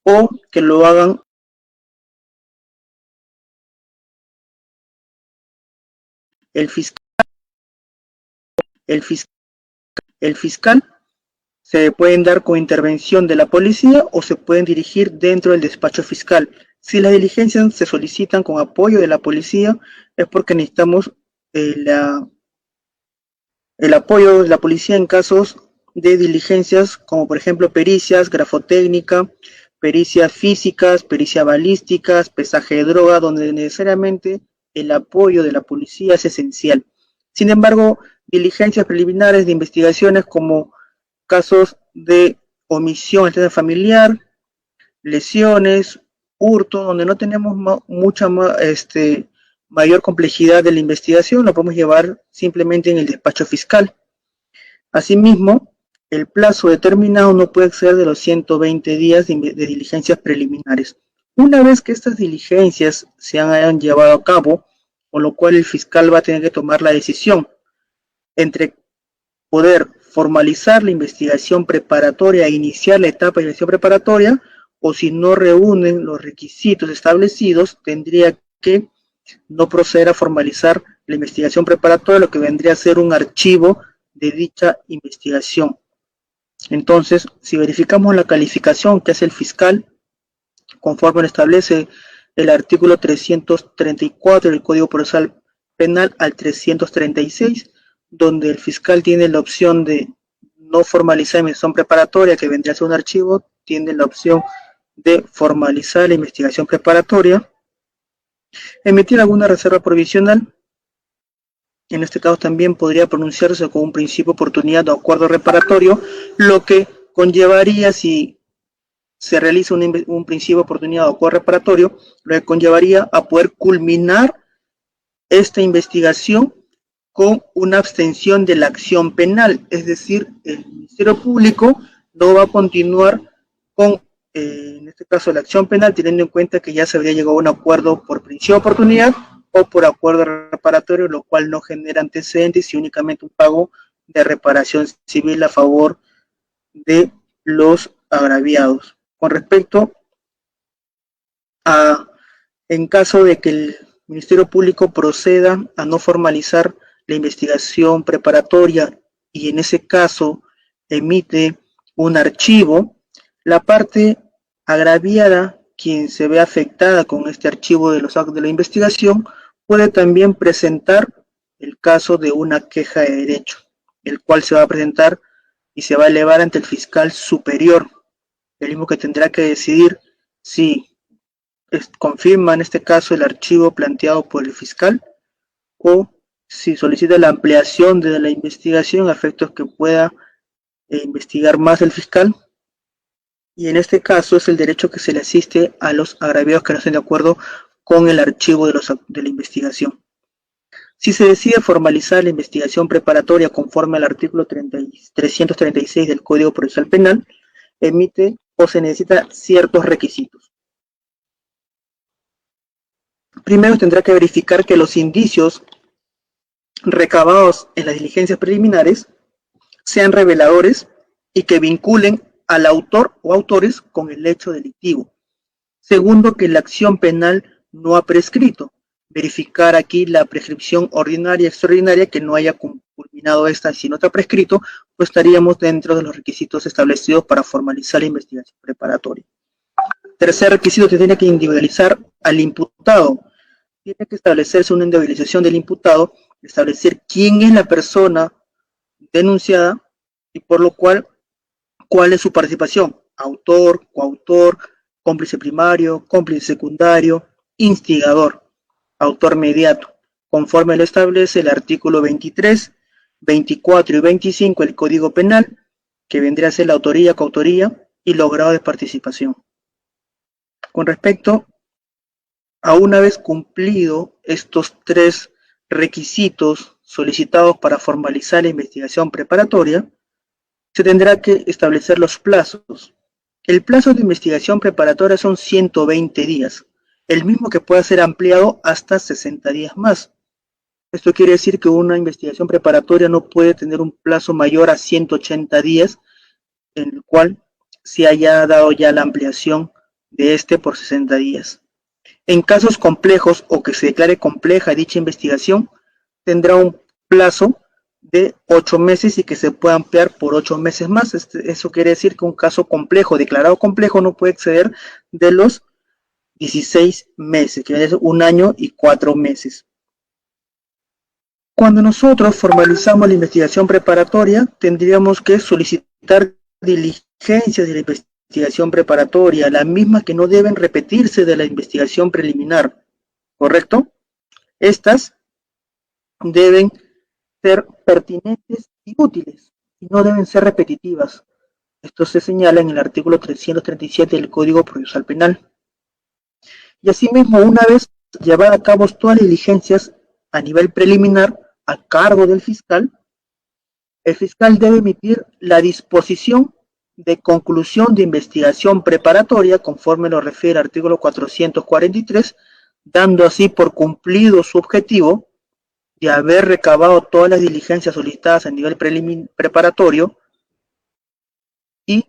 o que lo hagan el fiscal, el fiscal, el fiscal. Se pueden dar con intervención de la policía o se pueden dirigir dentro del despacho fiscal. Si las diligencias se solicitan con apoyo de la policía, es porque necesitamos el apoyo de la policía en casos de diligencias como por ejemplo pericias, grafotécnica, pericias físicas, pericias balísticas, pesaje de droga, donde necesariamente el apoyo de la policía es esencial. Sin embargo, diligencias preliminares de investigaciones como casos de omisión familiar, lesiones, hurto, donde no tenemos mucha mayor complejidad de la investigación, lo podemos llevar simplemente en el despacho fiscal. Asimismo, el plazo determinado no puede exceder de los 120 días de diligencias preliminares. Una vez que estas diligencias se hayan llevado a cabo, con lo cual el fiscal va a tener que tomar la decisión entre poder formalizar la investigación preparatoria e iniciar la etapa de investigación preparatoria, o si no reúnen los requisitos establecidos, tendría que no proceder a formalizar la investigación preparatoria, lo que vendría a ser un archivo de dicha investigación. Entonces, si verificamos la calificación que hace el fiscal, conforme lo establece el artículo 334 del Código Procesal Penal al 336, donde el fiscal tiene la opción de no formalizar la investigación preparatoria, que vendría a ser un archivo, tiene la opción de formalizar la investigación preparatoria, emitir alguna reserva provisional. En este caso también podría pronunciarse con un principio de oportunidad o acuerdo reparatorio, lo que conllevaría, si se realiza un principio de oportunidad o acuerdo reparatorio, lo que conllevaría a poder culminar esta investigación con una abstención de la acción penal, es decir, el Ministerio Público no va a continuar con, en este caso, la acción penal, teniendo en cuenta que ya se habría llegado a un acuerdo por principio de oportunidad o por acuerdo reparatorio, lo cual no genera antecedentes y únicamente un pago de reparación civil a favor de los agraviados. Con respecto a, en caso de que el Ministerio Público proceda a no formalizar la investigación preparatoria y en ese caso emite un archivo, la parte agraviada, quien se ve afectada con este archivo de los actos de la investigación, puede también presentar el caso de una queja de derecho, el cual se va a presentar y se va a elevar ante el fiscal superior, el mismo que tendrá que decidir si confirma en este caso el archivo planteado por el fiscal o si solicita la ampliación de la investigación a efectos que pueda investigar más el fiscal, y en este caso es el derecho que se le asiste a los agraviados que no estén de acuerdo con el archivo de la investigación. Si se decide formalizar la investigación preparatoria conforme al artículo 336 del Código Procesal Penal, emite o se necesita ciertos requisitos. Primero tendrá que verificar que los indicios recabados en las diligencias preliminares sean reveladores y que vinculen al autor o autores con el hecho delictivo. Segundo, que la acción penal no ha prescrito. Verificar aquí la prescripción ordinaria y extraordinaria, que no haya culminado esta. Si no está prescrito, pues estaríamos dentro de los requisitos establecidos para formalizar la investigación preparatoria. Tercer requisito, que tiene que individualizar al imputado. Tiene que establecerse una individualización del imputado, establecer quién es la persona denunciada y por lo cual, cuál es su participación: autor, coautor, cómplice primario, cómplice secundario, instigador, autor mediato, conforme lo establece el artículo 23, 24 y 25 del Código Penal, que vendría a ser la autoría, coautoría y los grados de participación. Con respecto a una vez cumplido estos tres requisitos solicitados para formalizar la investigación preparatoria, se tendrá que establecer los plazos. El plazo de investigación preparatoria son 120 días, el mismo que puede ser ampliado hasta 60 días más. Esto quiere decir que una investigación preparatoria no puede tener un plazo mayor a 180 días, en el cual se haya dado ya la ampliación de este por 60 días. En casos complejos o que se declare compleja dicha investigación, tendrá un plazo de 8 meses y que se pueda ampliar por 8 meses más. Eso quiere decir que un caso complejo, declarado complejo, no puede exceder de los 16 meses, que es 1 año y 4 meses. Cuando nosotros formalizamos la investigación preparatoria, tendríamos que solicitar diligencias de la investigación preparatoria, las mismas que no deben repetirse de la investigación preliminar, ¿correcto? Estas deben ser pertinentes y útiles, y no deben ser repetitivas. Esto se señala en el artículo 337 del Código Procesal Penal. Y asimismo, una vez llevadas a cabo todas las diligencias a nivel preliminar a cargo del fiscal, el fiscal debe emitir la disposición de conclusión de investigación preparatoria conforme lo refiere el artículo 443, dando así por cumplido su objetivo de haber recabado todas las diligencias solicitadas a nivel preparatorio, y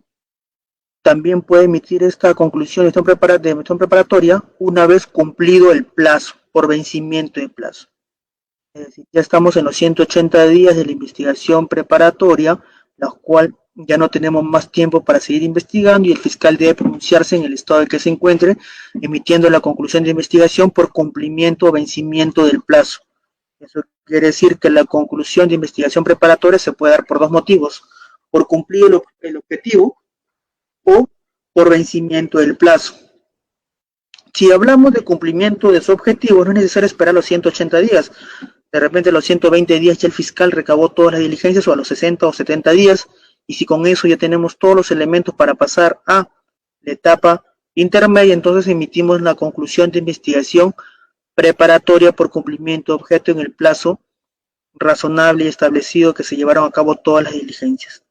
también puede emitir esta conclusión de investigación preparatoria una vez cumplido el plazo, por vencimiento de plazo. Es decir, ya estamos en los 180 días de la investigación preparatoria, la cual ya no tenemos más tiempo para seguir investigando y el fiscal debe pronunciarse en el estado en que se encuentre, emitiendo la conclusión de investigación por cumplimiento o vencimiento del plazo. Eso quiere decir que la conclusión de investigación preparatoria se puede dar por dos motivos: por cumplir el objetivo o por vencimiento del plazo. Si hablamos de cumplimiento de su objetivo, no es necesario esperar los 180 días. De repente a los 120 días ya el fiscal recabó todas las diligencias, o a los 60 o 70 días, y si con eso ya tenemos todos los elementos para pasar a la etapa intermedia, entonces emitimos la conclusión de investigación preparatoria por cumplimiento de objeto en el plazo razonable y establecido que se llevaron a cabo todas las diligencias.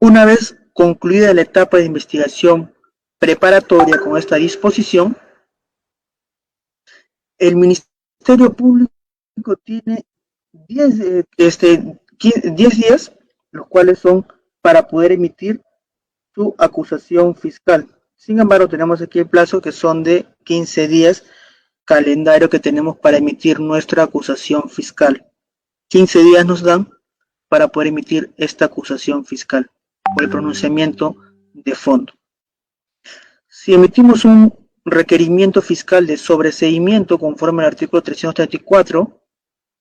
Una vez concluida la etapa de investigación preparatoria con esta disposición, el Ministerio Público tiene 10 días, los cuales son para poder emitir su acusación fiscal. Sin embargo, tenemos aquí el plazo que son de 15 días calendario que tenemos para emitir nuestra acusación fiscal. 15 días nos dan para poder emitir esta acusación fiscal por el pronunciamiento de fondo. Si emitimos un requerimiento fiscal de sobreseimiento conforme al artículo 334,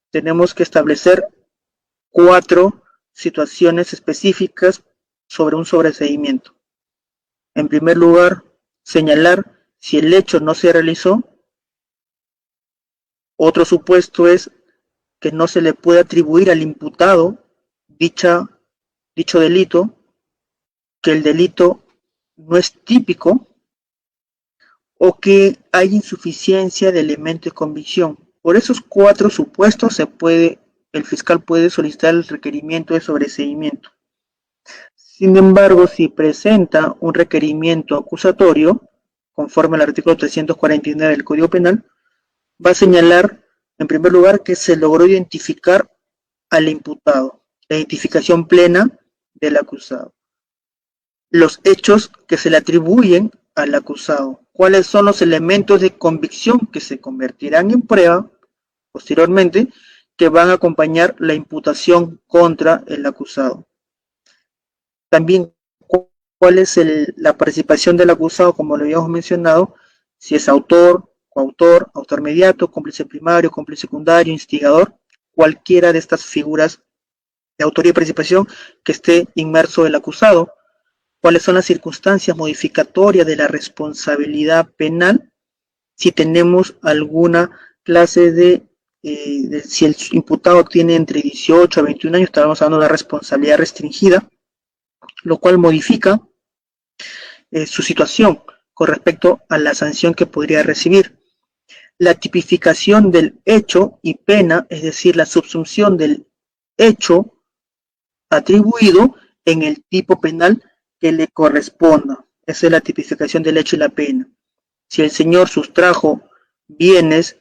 tenemos que establecer 4 situaciones específicas sobre un sobreseimiento. En primer lugar, señalar si el hecho no se realizó. Otro supuesto es que no se le puede atribuir al imputado dicho delito, que el delito no es típico, o que hay insuficiencia de elementos de convicción. Por esos 4 supuestos el fiscal puede solicitar el requerimiento de sobreseimiento. Sin embargo, si presenta un requerimiento acusatorio, conforme al artículo 349 del Código Penal, va a señalar, en primer lugar, que se logró identificar al imputado, la identificación plena del acusado, los hechos que se le atribuyen al acusado, cuáles son los elementos de convicción que se convertirán en prueba posteriormente, que van a acompañar la imputación contra el acusado. También cuál es la participación del acusado, como lo habíamos mencionado, si es autor, coautor, autor mediato, cómplice primario, cómplice secundario, instigador, cualquiera de estas figuras de autoría y participación que esté inmerso el acusado. Cuáles son las circunstancias modificatorias de la responsabilidad penal, si tenemos alguna clase si el imputado tiene entre 18 a 21 años, estamos hablando de una responsabilidad restringida, lo cual modifica su situación con respecto a la sanción que podría recibir. La tipificación del hecho y pena, es decir, la subsunción del hecho atribuido en el tipo penal que le corresponda. Esa es la tipificación del hecho y la pena. Si el señor sustrajo bienes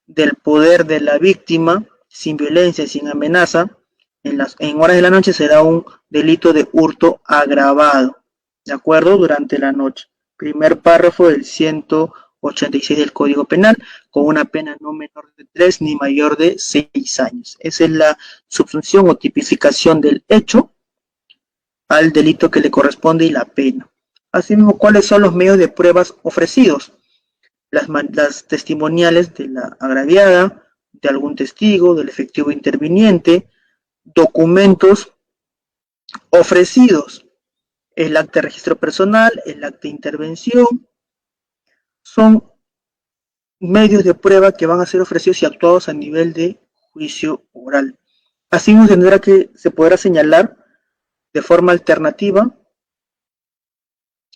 del poder de la víctima sin violencia y sin amenaza, en horas de la noche será un delito de hurto agravado, ¿de acuerdo? Durante la noche. primer párrafo del 186 del Código Penal, con una pena no menor de 3 ni mayor de 6 años. Esa es la subsunción o tipificación del hecho al delito que le corresponde y la pena. Asimismo, ¿cuáles son los medios de pruebas ofrecidos? Las testimoniales de la agraviada, de algún testigo, del efectivo interviniente, documentos ofrecidos, el acta de registro personal, el acta de intervención, son medios de prueba que van a ser ofrecidos y actuados a nivel de juicio oral. Asimismo, se podrá señalar de forma alternativa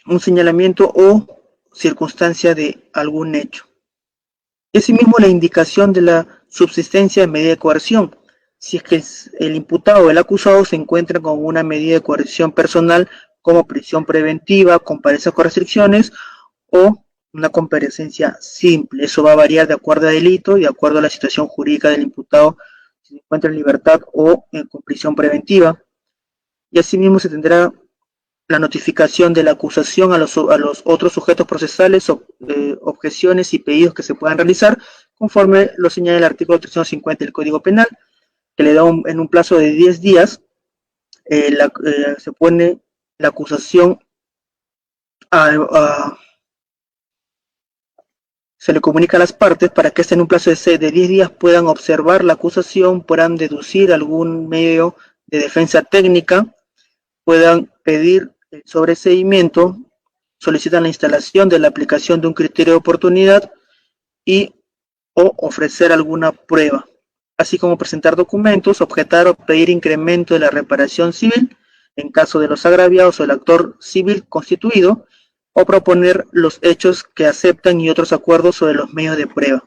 un señalamiento o circunstancia de algún hecho. Y asimismo, la indicación de la subsistencia de medida de coerción, si es que el imputado o el acusado se encuentra con una medida de coerción personal como prisión preventiva, comparecencia con restricciones o una comparecencia simple. Eso va a variar de acuerdo al delito y de acuerdo a la situación jurídica del imputado, si se encuentra en libertad o con prisión preventiva. Y asimismo se tendrá la notificación de la acusación a los otros sujetos procesales, objeciones y pedidos que se puedan realizar, conforme lo señala el artículo 350 del Código Penal, que le da en un plazo de 10 días, se pone la acusación se le comunica a las partes para que en un plazo de 10 días puedan observar la acusación, puedan deducir algún medio de defensa técnica, puedan pedir el sobreseimiento, solicitan la instalación de la aplicación de un criterio de oportunidad o ofrecer alguna prueba, así como presentar documentos, objetar o pedir incremento de la reparación civil en caso de los agraviados o el actor civil constituido, o proponer los hechos que aceptan y otros acuerdos sobre los medios de prueba.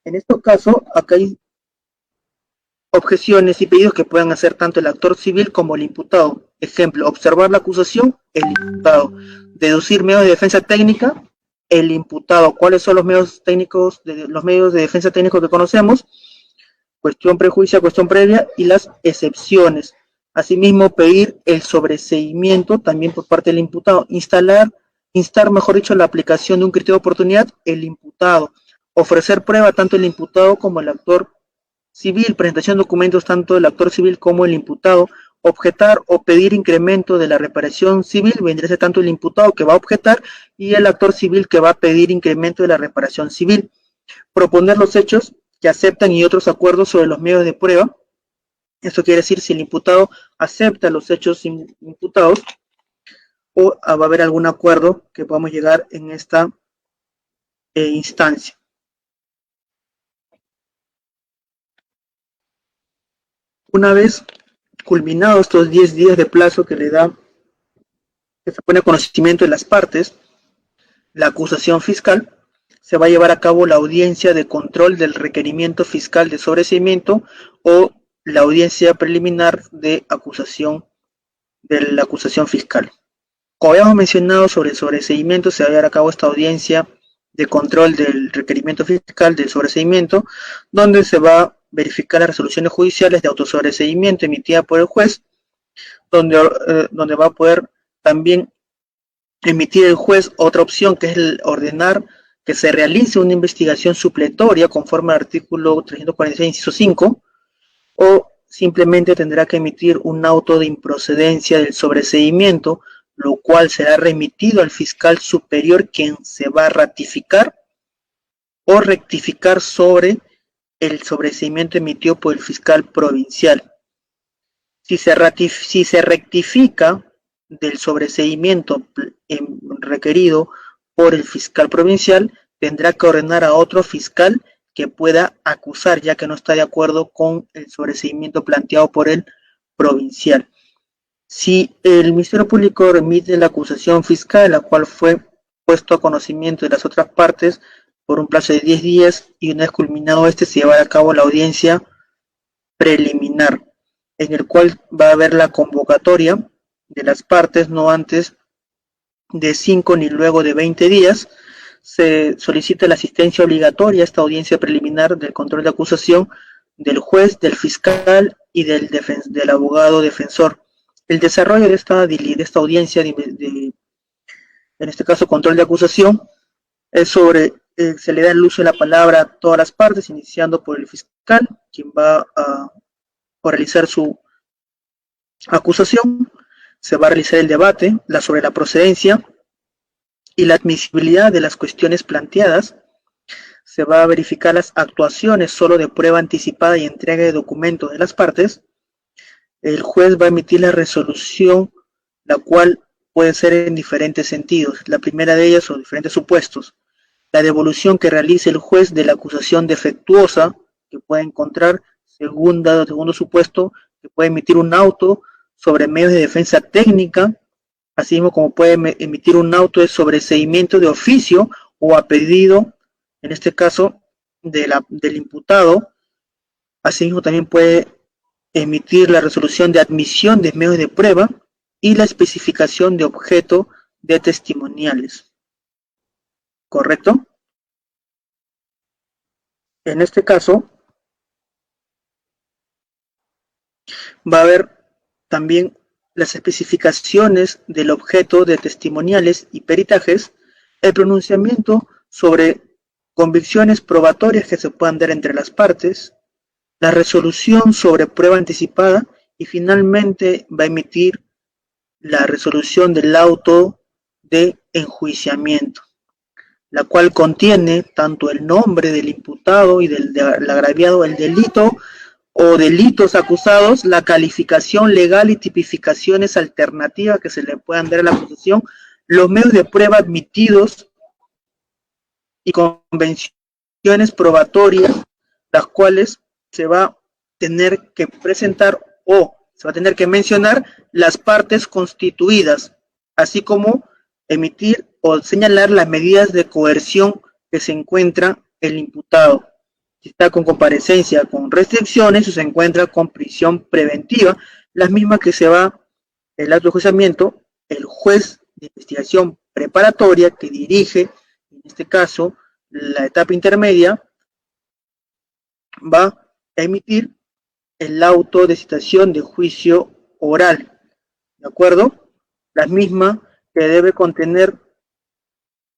En este caso, acá hay objeciones y pedidos que puedan hacer tanto el actor civil como el imputado. Ejemplo, observar la acusación, el imputado. Deducir medios de defensa técnica, el imputado. ¿Cuáles son los medios técnicos, los medios de defensa técnicos que conocemos? Cuestión prejuicio, cuestión previa y las excepciones. Asimismo, pedir el sobreseimiento también por parte del imputado. Instar, mejor dicho, la aplicación de un criterio de oportunidad, el imputado. Ofrecer prueba tanto el imputado como el actor civil, presentación de documentos tanto del actor civil como el imputado, objetar o pedir incremento de la reparación civil, vendría a ser tanto el imputado que va a objetar y el actor civil que va a pedir incremento de la reparación civil. Proponer los hechos que aceptan y otros acuerdos sobre los medios de prueba. Esto quiere decir si el imputado acepta los hechos imputados o va a haber algún acuerdo que podamos llegar en esta instancia. Una vez culminados estos 10 días de plazo que se pone a conocimiento de las partes, la acusación fiscal, se va a llevar a cabo la audiencia de control del requerimiento fiscal de sobreseimiento o la audiencia preliminar de la acusación fiscal. Como habíamos mencionado sobre el sobreseimiento, se va a llevar a cabo esta audiencia de control del requerimiento fiscal del sobreseimiento, donde se va a verificar las resoluciones judiciales de autosobreseimiento emitidas por el juez, donde va a poder también emitir el juez otra opción, que es el ordenar que se realice una investigación supletoria conforme al artículo 346, inciso 5, o simplemente tendrá que emitir un auto de improcedencia del sobreseimiento, lo cual será remitido al fiscal superior, quien se va a ratificar o rectificar sobre el sobreseimiento emitido por el fiscal provincial. Si se rectifica del sobreseimiento requerido por el fiscal provincial, tendrá que ordenar a otro fiscal que pueda acusar, ya que no está de acuerdo con el sobreseimiento planteado por el provincial. Si el Ministerio Público remite la acusación fiscal, la cual fue puesto a conocimiento de las otras partes por un plazo de 10 días, y una vez culminado se llevará a cabo la audiencia preliminar, en el cual va a haber la convocatoria de las partes no antes de 5 ni luego de 20 días. Se solicita la asistencia obligatoria a esta audiencia preliminar del control de acusación del juez, del fiscal y del abogado defensor. El desarrollo de esta audiencia en este caso control de acusación, es sobre, se le da el uso de la palabra a todas las partes, iniciando por el fiscal, quien va a realizar su acusación, se va a realizar el debate sobre la procedencia y la admisibilidad de las cuestiones planteadas, se va a verificar las actuaciones solo de prueba anticipada y entrega de documentos de las partes, el juez va a emitir la resolución, la cual puede ser en diferentes sentidos. La primera de ellas son diferentes supuestos. La devolución que realice el juez de la acusación defectuosa, que puede encontrar, segundo supuesto, que puede emitir un auto sobre medios de defensa técnica, así mismo como puede emitir un auto de sobreseimiento de oficio o a pedido, en este caso, del imputado. Asimismo también puede emitir la resolución de admisión de medios de prueba y la especificación de objeto de testimoniales. ¿Correcto? En este caso, va a haber también las especificaciones del objeto de testimoniales y peritajes, el pronunciamiento sobre convicciones probatorias que se puedan dar entre las partes, la resolución sobre prueba anticipada y finalmente va a emitir la resolución del auto de enjuiciamiento, la cual contiene tanto el nombre del imputado y del agraviado del delito o delitos acusados, la calificación legal y tipificaciones alternativas que se le puedan dar a la acusación, los medios de prueba admitidos y convenciones probatorias, las cuales se va a tener que presentar o se va a tener que mencionar las partes constituidas, así como emitir o señalar las medidas de coerción que se encuentra el imputado. Si está con comparecencia con restricciones o se encuentra con prisión preventiva, las mismas que se va el acto de enjuiciamiento, el juez de investigación preparatoria que dirige, en este caso, la etapa intermedia, va a emitir el auto de citación de juicio oral, ¿de acuerdo? La misma que debe contener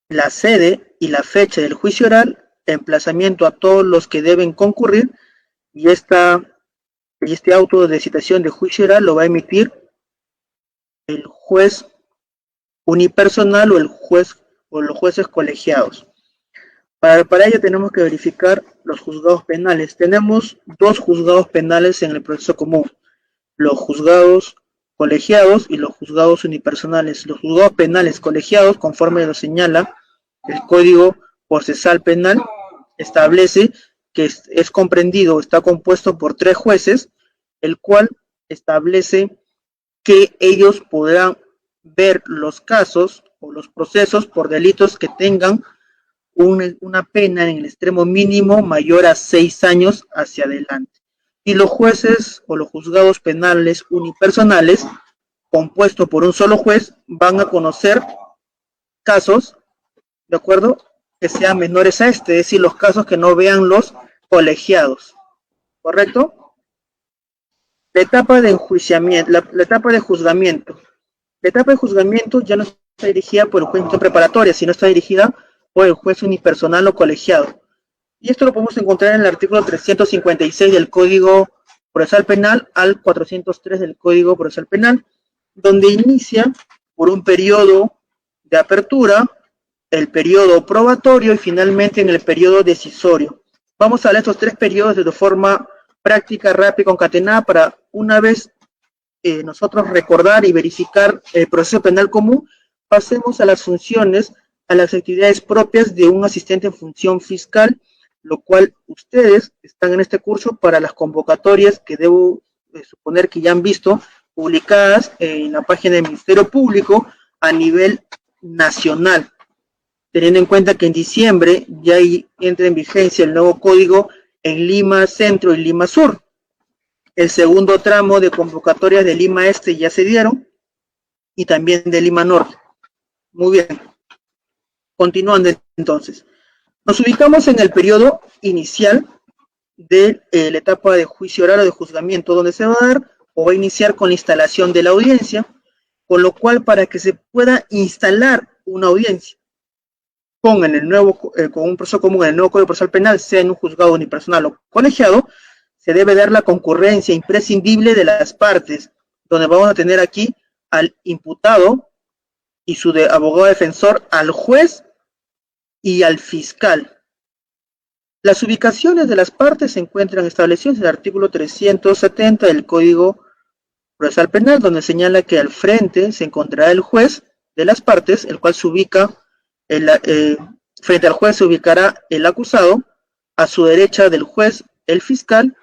la sede y la fecha del juicio oral, emplazamiento a todos los que deben concurrir, y este auto de citación de juicio oral lo va a emitir el juez unipersonal o el juez o los jueces colegiados. Para ello tenemos que verificar los juzgados penales. Tenemos dos juzgados penales en el proceso común, los juzgados colegiados y los juzgados unipersonales. Los juzgados penales colegiados, conforme lo señala el Código Procesal Penal, establece que es comprendido, está compuesto por 3 jueces, el cual establece que ellos podrán ver los casos o los procesos por delitos que tengan una pena en el extremo mínimo mayor a 6 años hacia adelante. Y los jueces o los juzgados penales unipersonales, compuestos por un solo juez, van a conocer casos, ¿de acuerdo?, que sean menores a es decir, los casos que no vean los colegiados. ¿Correcto? La etapa de enjuiciamiento, la etapa de juzgamiento. La etapa de juzgamiento ya no está dirigida por el juez preparatoria, sino está dirigida por el juez unipersonal o colegiado. Y esto lo podemos encontrar en el artículo 356 del Código Procesal Penal al 403 del Código Procesal Penal, donde inicia por un periodo de apertura, el periodo probatorio y finalmente en el periodo decisorio. Vamos a ver estos 3 periodos de forma práctica, rápida y concatenada para una vez nosotros recordar y verificar el proceso penal común, pasemos a las funciones, a las actividades propias de un asistente en función fiscal, lo cual ustedes están en este curso para las convocatorias que debo suponer que ya han visto publicadas en la página del Ministerio Público a nivel nacional, teniendo en cuenta que en diciembre ya entra en vigencia el nuevo código en Lima Centro y Lima Sur. El segundo tramo de convocatorias de Lima Este ya se dieron y también de Lima Norte. Muy bien. Continuando entonces. Nos ubicamos en el periodo inicial de la etapa de juicio oral o de juzgamiento, donde se va a dar o va a iniciar con la instalación de la audiencia, con lo cual para que se pueda instalar una audiencia con un proceso común en el nuevo Código Procesal Penal, sea en un juzgado unipersonal o colegiado, se debe dar la concurrencia imprescindible de las partes, donde vamos a tener aquí al imputado y su abogado defensor, al juez y al fiscal. Las ubicaciones de las partes se encuentran establecidas en el artículo 370 del Código Procesal Penal, donde señala que al frente se encontrará el juez de las partes, el cual se ubica, frente al juez se ubicará el acusado, a su derecha del juez el fiscal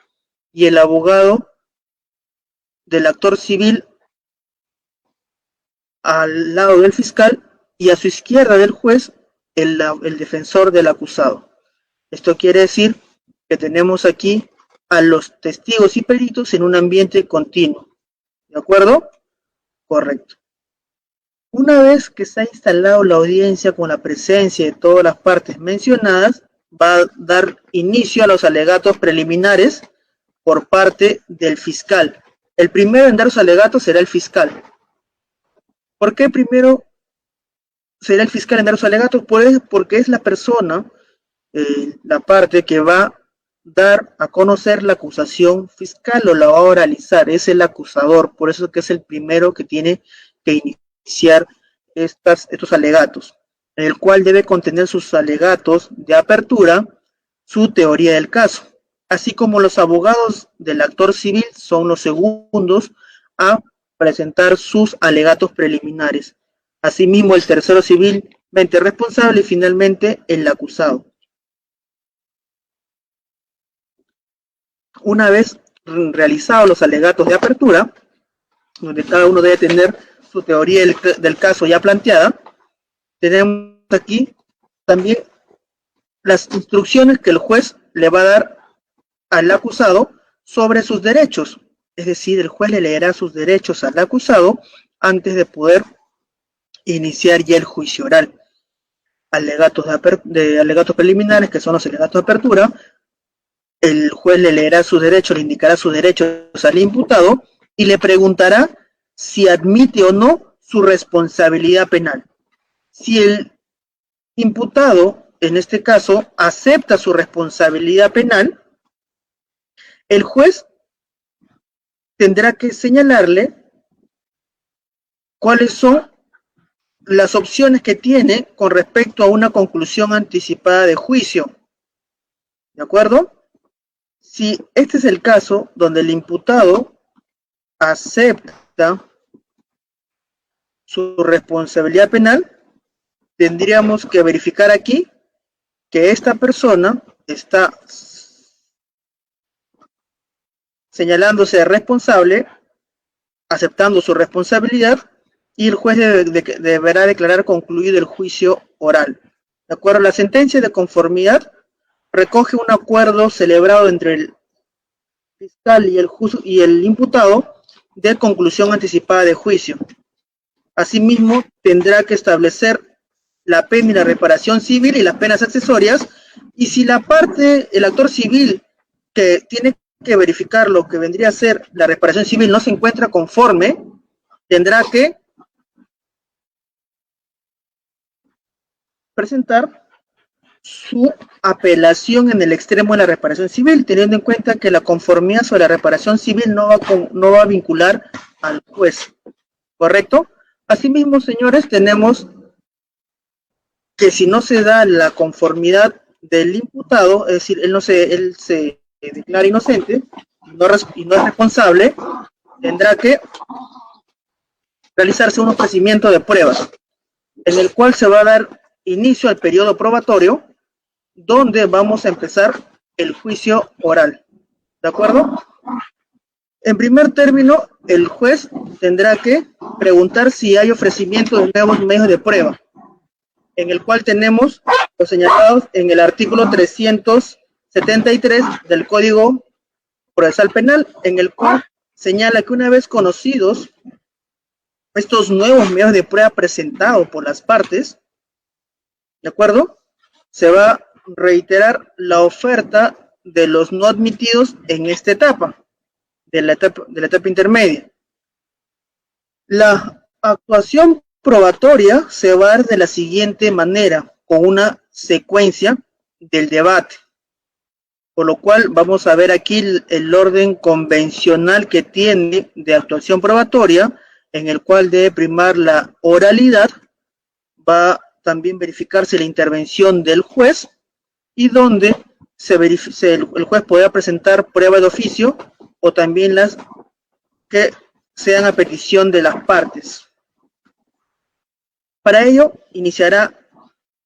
y el abogado del actor civil al lado del fiscal, y a su izquierda del juez el defensor del acusado. Esto quiere decir que tenemos aquí a los testigos y peritos en un ambiente continuo. ¿De acuerdo? Correcto. Una vez que se ha instalado la audiencia con la presencia de todas las partes mencionadas, va a dar inicio a los alegatos preliminares por parte del fiscal. El primero en dar sus alegatos será el fiscal. ¿Por qué primero será el fiscal en dar sus alegatos? Porque es la persona, la parte que va a dar a conocer la acusación fiscal o la va a oralizar, es el acusador, por eso que es el primero que tiene que iniciar estos alegatos, en el cual debe contener sus alegatos de apertura, su teoría del caso, así como los abogados del actor civil son los segundos a presentar sus alegatos preliminares. Asimismo, el tercero civilmente responsable y finalmente el acusado. Una vez realizados los alegatos de apertura, donde cada uno debe tener su teoría del caso ya planteada, tenemos aquí también las instrucciones que el juez le va a dar al acusado sobre sus derechos. Es decir, el juez le leerá sus derechos al acusado antes de poder iniciar ya el juicio oral. Alegatos preliminares, que son los alegatos de apertura, el juez le leerá sus derechos, le indicará sus derechos al imputado y le preguntará si admite o no su responsabilidad penal. Si el imputado, en este caso, acepta su responsabilidad penal, el juez tendrá que señalarle cuáles son las opciones que tiene con respecto a una conclusión anticipada de juicio. ¿De acuerdo? Si este es el caso donde el imputado acepta su responsabilidad penal, tendríamos que verificar aquí que esta persona está señalándose responsable, aceptando su responsabilidad, y el juez deberá declarar concluido el juicio oral. De acuerdo, la sentencia de conformidad recoge un acuerdo celebrado entre el fiscal y el imputado de conclusión anticipada de juicio. Asimismo, tendrá que establecer la pena y la reparación civil y las penas accesorias, y si la parte, el actor civil que tiene que verificar lo que vendría a ser la reparación civil no se encuentra conforme, tendrá que presentar su apelación en el extremo de la reparación civil, teniendo en cuenta que la conformidad sobre la reparación civil no va a vincular al juez, ¿correcto? Asimismo, señores, tenemos que si no se da la conformidad del imputado, es decir, él se declara inocente y no es responsable, tendrá que realizarse un ofrecimiento de pruebas, en el cual se va a dar inicio al periodo probatorio, donde vamos a empezar el juicio oral. ¿De acuerdo? En primer término, el juez tendrá que preguntar si hay ofrecimiento de nuevos medios de prueba, en el cual tenemos los señalados en el artículo 373 del Código Procesal Penal, en el cual señala que una vez conocidos estos nuevos medios de prueba presentados por las partes, ¿de acuerdo?, se va a reiterar la oferta de los no admitidos en esta etapa, de la etapa intermedia. La actuación probatoria se va a dar de la siguiente manera, con una secuencia del debate. Por lo cual vamos a ver aquí el orden convencional que tiene de actuación probatoria, en el cual debe primar la oralidad, va también verificarse la intervención del juez, y donde el juez podrá presentar pruebas de oficio o también las que sean a petición de las partes. Para ello, iniciará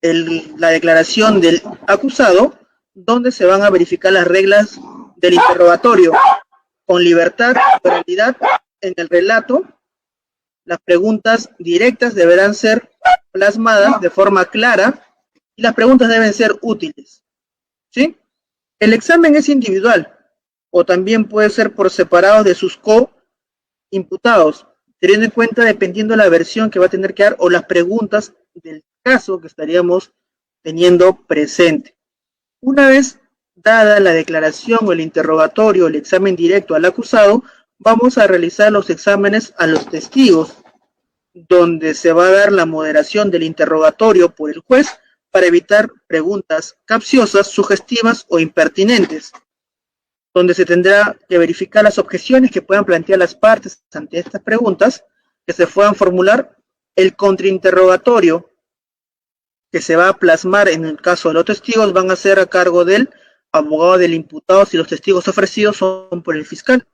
la declaración del acusado, donde se van a verificar las reglas del interrogatorio, con libertad y oralidad en el relato. Las preguntas directas deberán ser plasmadas de forma clara y las preguntas deben ser útiles, ¿sí? El examen es individual o también puede ser por separado de sus co-imputados, teniendo en cuenta dependiendo de la versión que va a tener que dar o las preguntas del caso que estaríamos teniendo presente. Una vez dada la declaración o el interrogatorio, el examen directo al acusado, vamos a realizar los exámenes a los testigos, donde se va a dar la moderación del interrogatorio por el juez para evitar preguntas capciosas, sugestivas o impertinentes, donde se tendrá que verificar las objeciones que puedan plantear las partes ante estas preguntas, que se puedan formular, el contrainterrogatorio que se va a plasmar en el caso de los testigos van a ser a cargo del abogado del imputado si los testigos ofrecidos son por el fiscal.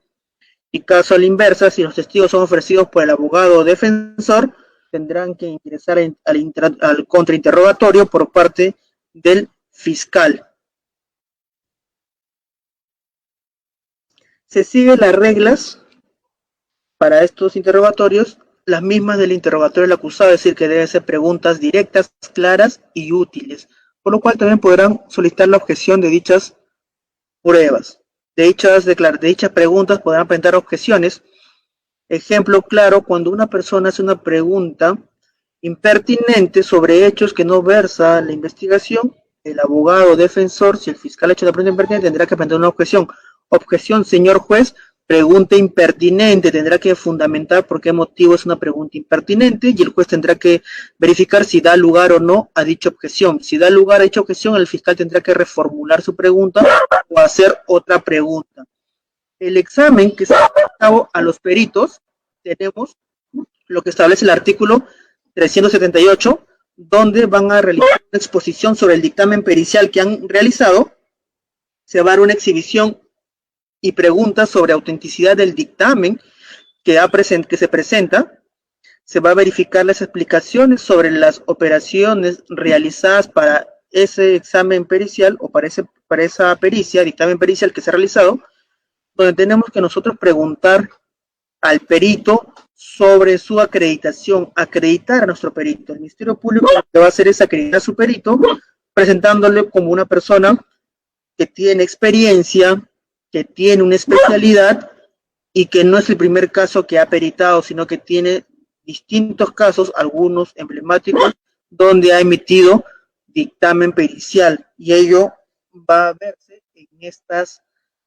Y caso a la inversa, si los testigos son ofrecidos por el abogado defensor, tendrán que ingresar al contrainterrogatorio por parte del fiscal. Se siguen las reglas para estos interrogatorios, las mismas del interrogatorio del acusado, es decir, que deben ser preguntas directas, claras y útiles, por lo cual también podrán solicitar la objeción de dichas pruebas. De dichas preguntas podrán presentar objeciones. Ejemplo claro, cuando una persona hace una pregunta impertinente sobre hechos que no versa la investigación, el abogado defensor, si el fiscal ha hecho una pregunta impertinente, tendrá que presentar una objeción. Objeción, señor juez, pregunta impertinente, tendrá que fundamentar por qué motivo es una pregunta impertinente y el juez tendrá que verificar si da lugar o no a dicha objeción. Si da lugar a dicha objeción, el fiscal tendrá que reformular su pregunta o hacer otra pregunta. El examen que se lleva a cabo a los peritos, tenemos lo que establece el artículo 378, donde van a realizar una exposición sobre el dictamen pericial que han realizado, se va a dar una exhibición y preguntas sobre autenticidad del dictamen que se presenta, se va a verificar las explicaciones sobre las operaciones realizadas para ese examen pericial o para esa pericia, dictamen pericial que se ha realizado, donde tenemos que nosotros preguntar al perito sobre su acreditación, acreditar a nuestro perito. El Ministerio Público lo que va a hacer es acreditar a su perito, presentándole como una persona que tiene experiencia, que tiene una especialidad y que no es el primer caso que ha peritado, sino que tiene distintos casos, algunos emblemáticos, donde ha emitido dictamen pericial, y ello va a verse en estas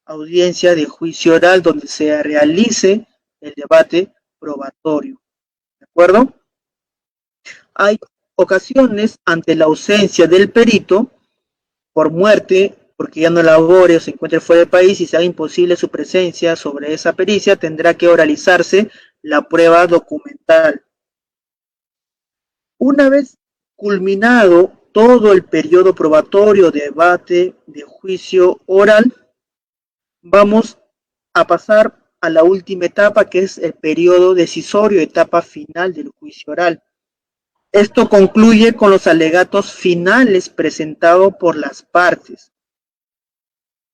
audiencias de juicio oral donde se realice el debate probatorio. ¿De acuerdo? Hay ocasiones ante la ausencia del perito por muerte, porque ya no labore o se encuentre fuera del país y sea imposible su presencia sobre esa pericia, tendrá que oralizarse la prueba documental. Una vez culminado todo el periodo probatorio, debate, de juicio oral, vamos a pasar a la última etapa, que es el periodo decisorio, etapa final del juicio oral. Esto concluye con los alegatos finales presentados por las partes.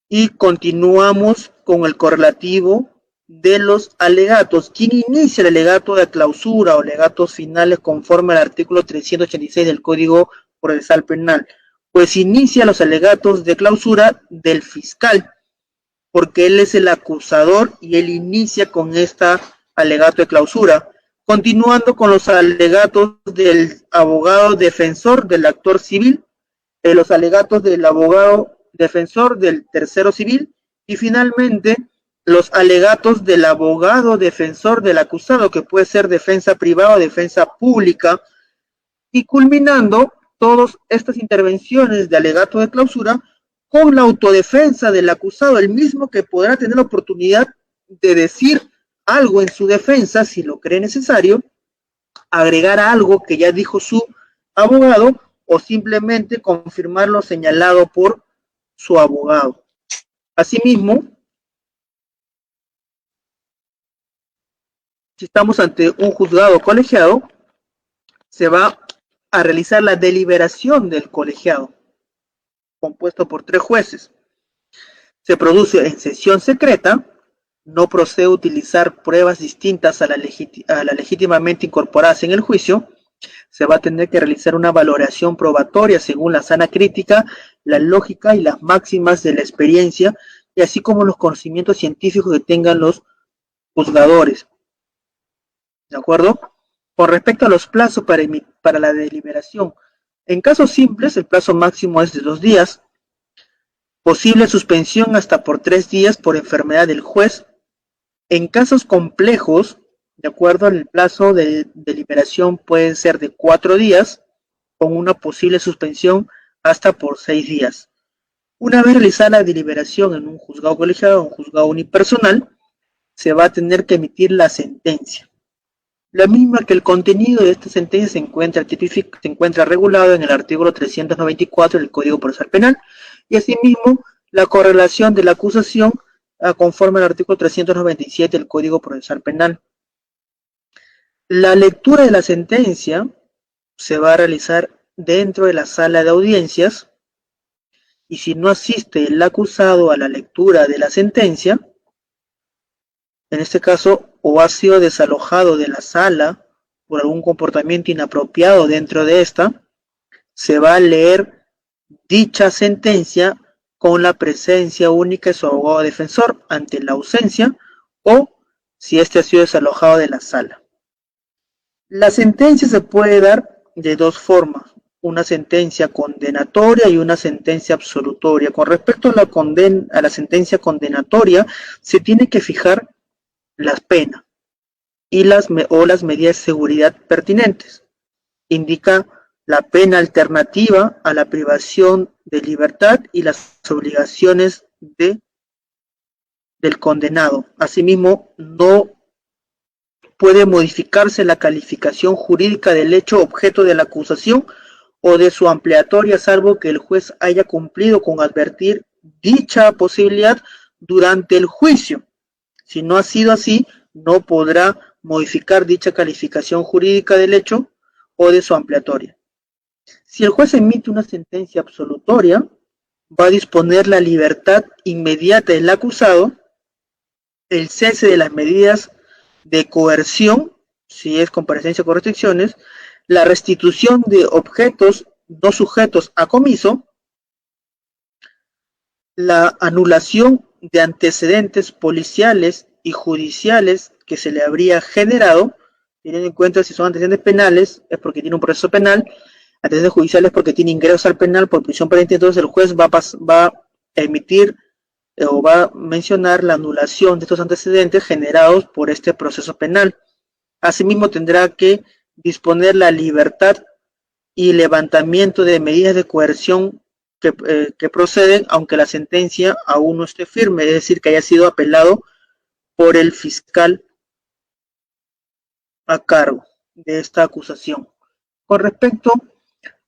Y continuamos con el correlativo de los alegatos. ¿Quién inicia el alegato de clausura o alegatos finales conforme al artículo 386 del Código Procesal Penal? Pues inicia los alegatos de clausura del fiscal, porque él es el acusador y él inicia con esta alegato de clausura. Continuando con los alegatos del abogado defensor del actor civil, los alegatos del abogado defensor del tercero civil, y finalmente los alegatos del abogado defensor del acusado, que puede ser defensa privada o defensa pública, y culminando todas estas intervenciones de alegato de clausura con la autodefensa del acusado, el mismo que podrá tener la oportunidad de decir algo en su defensa si lo cree necesario, agregar algo que ya dijo su abogado o simplemente confirmar lo señalado por su abogado. Asimismo, si estamos ante un juzgado colegiado, se va a realizar la deliberación del colegiado, compuesto por 3 jueces. Se produce en sesión secreta, no procede utilizar pruebas distintas a la legítimamente incorporadas en el juicio, se va a tener que realizar una valoración probatoria según la sana crítica, la lógica y las máximas de la experiencia, y así como los conocimientos científicos que tengan los juzgadores. ¿De acuerdo? Con respecto a los plazos para la deliberación, en casos simples el plazo máximo es de 2 días, posible suspensión hasta por 3 días por enfermedad del juez. En casos complejos, de acuerdo, el plazo de deliberación puede ser de 4 días, con una posible suspensión hasta por 6 días. Una vez realizada la deliberación en un juzgado colegiado o un juzgado unipersonal, se va a tener que emitir la sentencia. La misma que el contenido de esta sentencia se encuentra regulado en el artículo 394 del Código Procesal Penal, y asimismo la correlación de la acusación conforme al artículo 397 del Código Procesal Penal. La lectura de la sentencia se va a realizar dentro de la sala de audiencias, y si no asiste el acusado a la lectura de la sentencia, en este caso, o ha sido desalojado de la sala por algún comportamiento inapropiado dentro de esta, se va a leer dicha sentencia con la presencia única de su abogado defensor ante la ausencia o si éste ha sido desalojado de la sala. La sentencia se puede dar de 2 formas, una sentencia condenatoria y una sentencia absolutoria. Con respecto a la sentencia condenatoria, se tiene que fijar las penas y las medidas de seguridad pertinentes. Indica la pena alternativa a la privación de libertad y las obligaciones del condenado. Asimismo, no puede modificarse la calificación jurídica del hecho objeto de la acusación o de su ampliatoria, salvo que el juez haya cumplido con advertir dicha posibilidad durante el juicio. Si no ha sido así, no podrá modificar dicha calificación jurídica del hecho o de su ampliatoria. Si el juez emite una sentencia absolutoria, va a disponer la libertad inmediata del acusado, el cese de las medidas de coerción, si es comparecencia con restricciones, la restitución de objetos no sujetos a comiso, la anulación de antecedentes policiales y judiciales que se le habría generado, teniendo en cuenta si son antecedentes penales, es porque tiene un proceso penal, antecedentes judiciales porque tiene ingresos al penal por prisión preventiva, entonces el juez va a emitir o va a mencionar la anulación de estos antecedentes generados por este proceso penal. Asimismo, tendrá que disponer la libertad y levantamiento de medidas de coerción que proceden, aunque la sentencia aún no esté firme, es decir, que haya sido apelado por el fiscal a cargo de esta acusación. Con respecto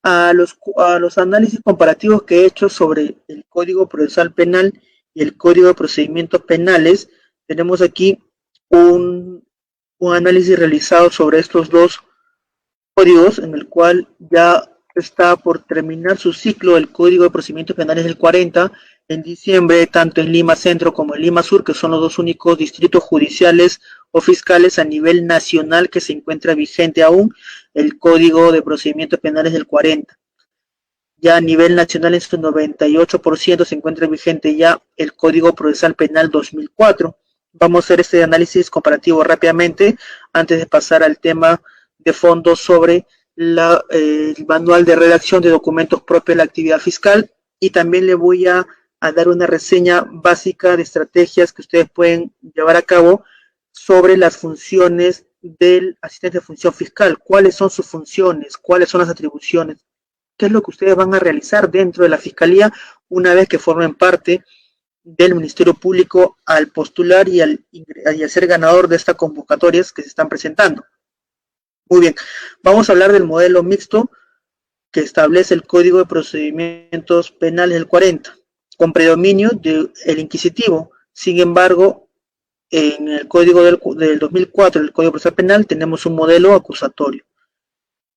a los análisis comparativos que he hecho sobre el Código Procesal Penal y el Código de Procedimientos Penales, tenemos aquí un análisis realizado sobre estos 2 códigos, en el cual ya está por terminar su ciclo el Código de Procedimientos Penales del 40 en diciembre, tanto en Lima Centro como en Lima Sur, que son los 2 únicos distritos judiciales o fiscales a nivel nacional que se encuentra vigente aún el Código de Procedimientos Penales del 40. Ya a nivel nacional en su 98% se encuentra vigente ya el Código Procesal Penal 2004. Vamos a hacer este análisis comparativo rápidamente antes de pasar al tema de fondo sobre el manual de redacción de documentos propios de la actividad fiscal, y también le voy a a dar una reseña básica de estrategias que ustedes pueden llevar a cabo sobre las funciones del asistente de función fiscal. ¿Cuáles son sus funciones? ¿Cuáles son las atribuciones? ¿Qué es lo que ustedes van a realizar dentro de la Fiscalía una vez que formen parte del Ministerio Público al postular y al ser ganador de estas convocatorias que se están presentando? Muy bien, vamos a hablar del modelo mixto que establece el Código de Procedimientos Penales del 40, con predominio del inquisitivo. Sin embargo, en el Código del 2004, el Código Procesal Penal, tenemos un modelo acusatorio.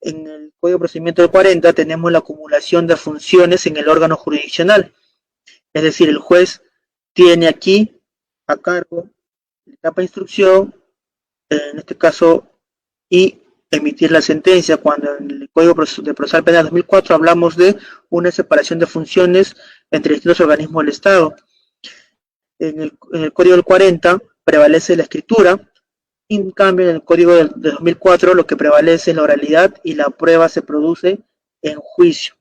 En el Código de Procedimiento del 40 tenemos la acumulación de funciones en el órgano jurisdiccional. Es decir, el juez tiene aquí a cargo la etapa de instrucción, en este caso, y emitir la sentencia, cuando en el Código de Procesal Penal 2004 hablamos de una separación de funciones entre distintos organismos del Estado. En el Código del 40 prevalece la escritura, en cambio en el Código de 2004 lo que prevalece es la oralidad y la prueba se produce en juicio.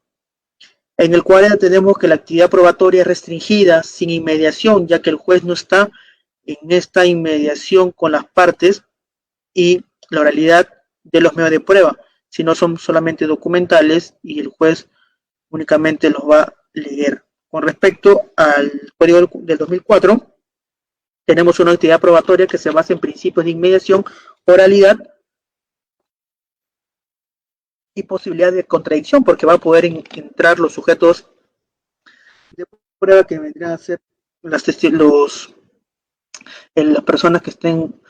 En el 40 tenemos que la actividad probatoria es restringida, sin inmediación, ya que el juez no está en esta inmediación con las partes, y la oralidad de los medios de prueba, sino son solamente documentales y el juez únicamente los va a leer. Con respecto al Código del 2004, tenemos una actividad probatoria que se basa en principios de inmediación, oralidad y posibilidad de contradicción, porque va a poder entrar los sujetos de prueba que vendrían a ser las personas que estén,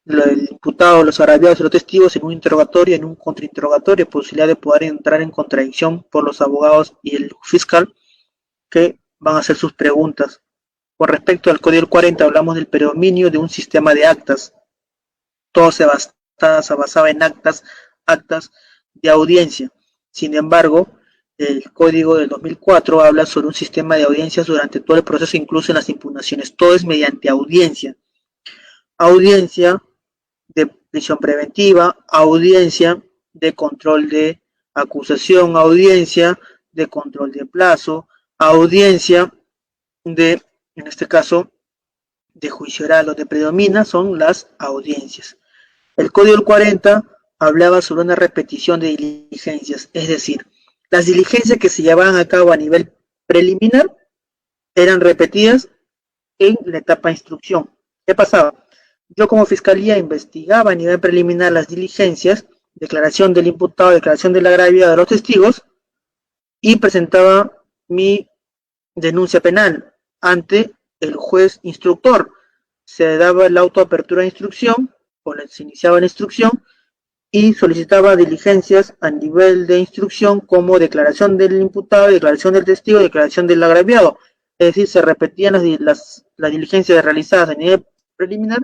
el imputado, los agraviados y los testigos, en un interrogatorio, en un contrainterrogatorio, posibilidad de poder entrar en contradicción por los abogados y el fiscal que van a hacer sus preguntas. Con respecto al Código 40, hablamos del predominio de un sistema de actas. Todo se basaba en actas de audiencia. Sin embargo, el Código del 2004 habla sobre un sistema de audiencias durante todo el proceso, incluso en las impugnaciones. Todo es mediante audiencia. Audiencia de prisión preventiva, audiencia de control de acusación, audiencia de control de plazo, audiencia de, en este caso, de juicio oral. Lo que predomina son las audiencias. El Código del 40 hablaba sobre una repetición de diligencias, es decir, las diligencias que se llevaban a cabo a nivel preliminar eran repetidas en la etapa de instrucción. ¿Qué pasaba? Yo como fiscalía investigaba a nivel preliminar las diligencias, declaración del imputado, declaración del agraviado de los testigos, y presentaba mi denuncia penal ante el juez instructor. Se daba la autoapertura de instrucción, o se iniciaba la instrucción, y solicitaba diligencias a nivel de instrucción como declaración del imputado, declaración del testigo, declaración del agraviado. Es decir, se repetían las diligencias realizadas a nivel preliminar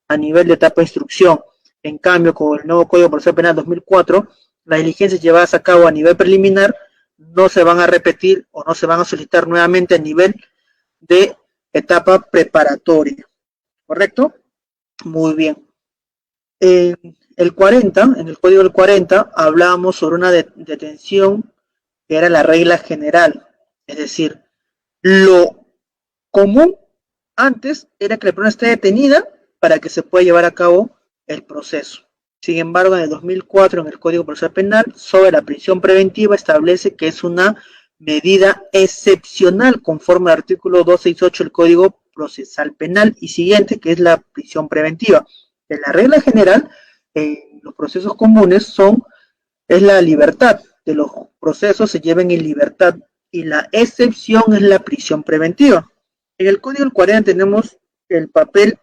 a nivel de etapa de instrucción. En cambio, con el nuevo Código Procesal Penal 2004, las diligencias llevadas a cabo a nivel preliminar no se van a repetir o no se van a solicitar nuevamente a nivel de etapa preparatoria. ¿Correcto? Muy bien. En el 40, en el Código del 40, hablábamos sobre una detención que era la regla general. Es decir, lo común antes era que la persona esté detenida para que se pueda llevar a cabo el proceso. Sin embargo, en el 2004, en el Código Procesal Penal, sobre la prisión preventiva, establece que es una medida excepcional conforme al artículo 268 del Código Procesal Penal y siguiente, que es la prisión preventiva. En la regla general, en los procesos comunes es la libertad, de los procesos se lleven en libertad, y la excepción es la prisión preventiva. En el Código del 40 tenemos el papel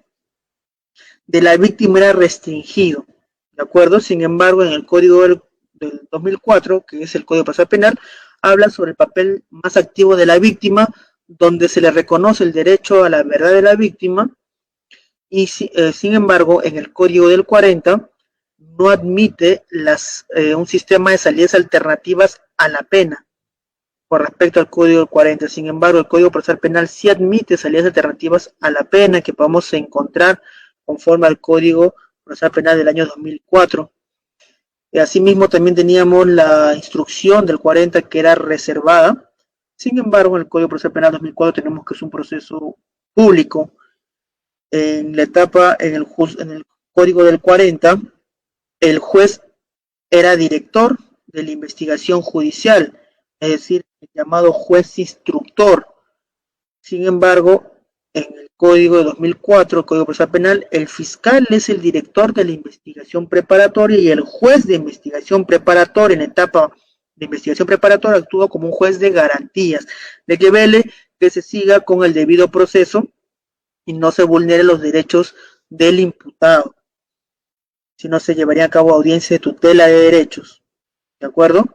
de la víctima era restringido, ¿de acuerdo? Sin embargo, en el Código del 2004, que es el Código Procesal Penal, habla sobre el papel más activo de la víctima, donde se le reconoce el derecho a la verdad de la víctima, y sin embargo, en el Código del 40 no admite un sistema de salidas alternativas a la pena con respecto al Código del 40. Sin embargo, el Código Procesal Penal sí admite salidas alternativas a la pena que podemos encontrar conforme al Código Procesal Penal del año 2004. Asimismo, también teníamos la instrucción del 40 que era reservada. Sin embargo, en el Código Procesal Penal 2004 tenemos que es un proceso público. En la etapa, en el Código del 40, el juez era director de la investigación judicial, es decir, el llamado juez instructor. Sin embargo, en el Código de 2004, el Código Procesal Penal, el fiscal es el director de la investigación preparatoria y el juez de investigación preparatoria en la etapa de investigación preparatoria actúa como un juez de garantías, de que vele que se siga con el debido proceso y no se vulneren los derechos del imputado. Si no, se llevaría a cabo audiencia de tutela de derechos. ¿De acuerdo?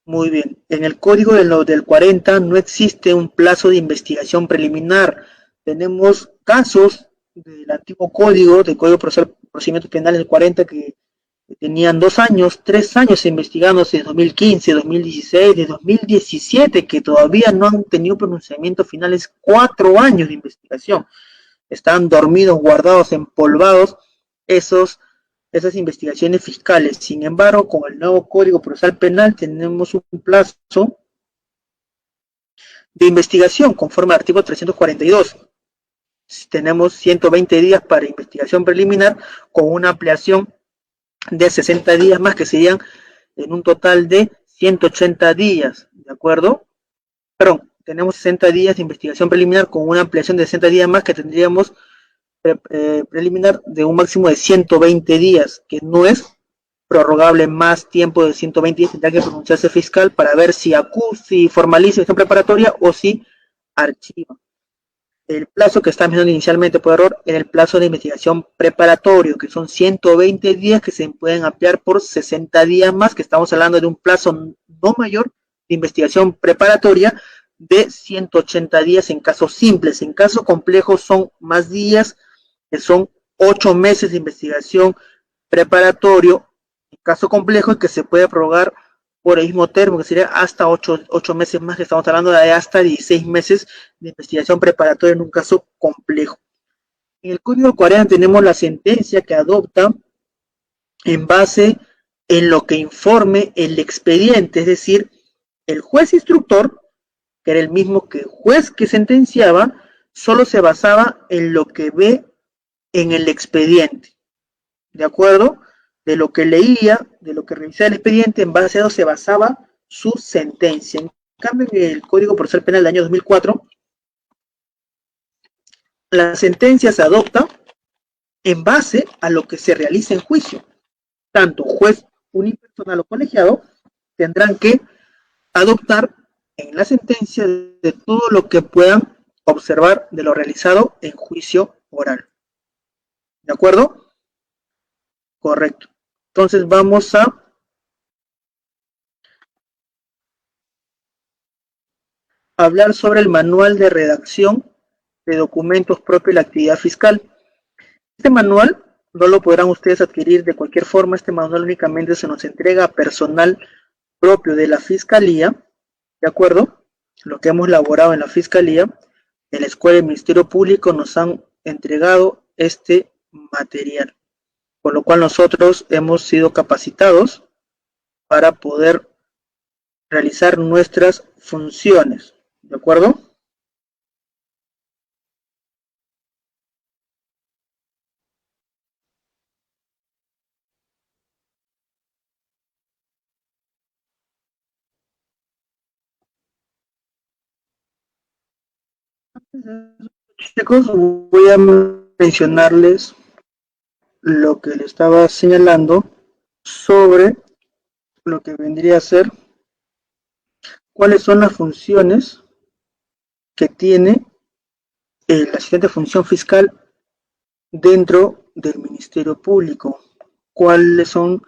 Muy bien. En el Código del 40 no existe un plazo de investigación preliminar. Tenemos casos del antiguo Código, del Código Procedimientos Penales del 40, que tenían 2 años, 3 años investigándose de 2015, 2016, de 2017, que todavía no han tenido pronunciamiento final, es 4 años de investigación. Están dormidos, guardados, empolvados esas investigaciones fiscales. Sin embargo, con el nuevo Código Procesal Penal tenemos un plazo de investigación conforme al artículo 342. Tenemos 120 días para investigación preliminar con una ampliación de 60 días más, que serían en un total de 180 días, ¿de acuerdo? Perdón, tenemos 60 días de investigación preliminar con una ampliación de 60 días más, que tendríamos preliminar de un máximo de 120 días, que no es prorrogable más tiempo de 120 días, tendrá que pronunciarse fiscal para ver si formaliza esta preparatoria o si archiva. El plazo que está mencionando inicialmente por error era el plazo de investigación preparatorio, que son 120 días que se pueden ampliar por 60 días más, que estamos hablando de un plazo no mayor de investigación preparatoria de 180 días en casos simples. En casos complejos son más días, que son 8 meses de investigación preparatorio, en caso complejo, que se puede prorrogar por el mismo término, que sería hasta 8 meses más, que estamos hablando de hasta 16 meses de investigación preparatoria en un caso complejo. En el Código 40 tenemos la sentencia que adopta en base en lo que informe el expediente, es decir, el juez instructor, que era el mismo que el juez que sentenciaba, solo se basaba en lo que ve en el expediente, ¿de acuerdo? De lo que leía, de lo que revisaba el expediente, en base a eso se basaba su sentencia. En cambio, en el Código Procesal Penal del año 2004, la sentencia se adopta en base a lo que se realiza en juicio. Tanto juez unipersonal o colegiado tendrán que adoptar en la sentencia de todo lo que puedan observar de lo realizado en juicio oral. ¿De acuerdo? Correcto. Entonces vamos a hablar sobre el manual de redacción de documentos propios de la actividad fiscal. Este manual no lo podrán ustedes adquirir de cualquier forma. Este manual únicamente se nos entrega a personal propio de la Fiscalía, ¿de acuerdo? Lo que hemos elaborado en la Fiscalía, en la Escuela del Ministerio Público nos han entregado este material, por lo cual nosotros hemos sido capacitados para poder realizar nuestras funciones, ¿de acuerdo? Chicos, voy a mencionarles lo que le estaba señalando sobre lo que vendría a ser cuáles son las funciones que tiene el asistente de función fiscal dentro del Ministerio Público. Cuáles son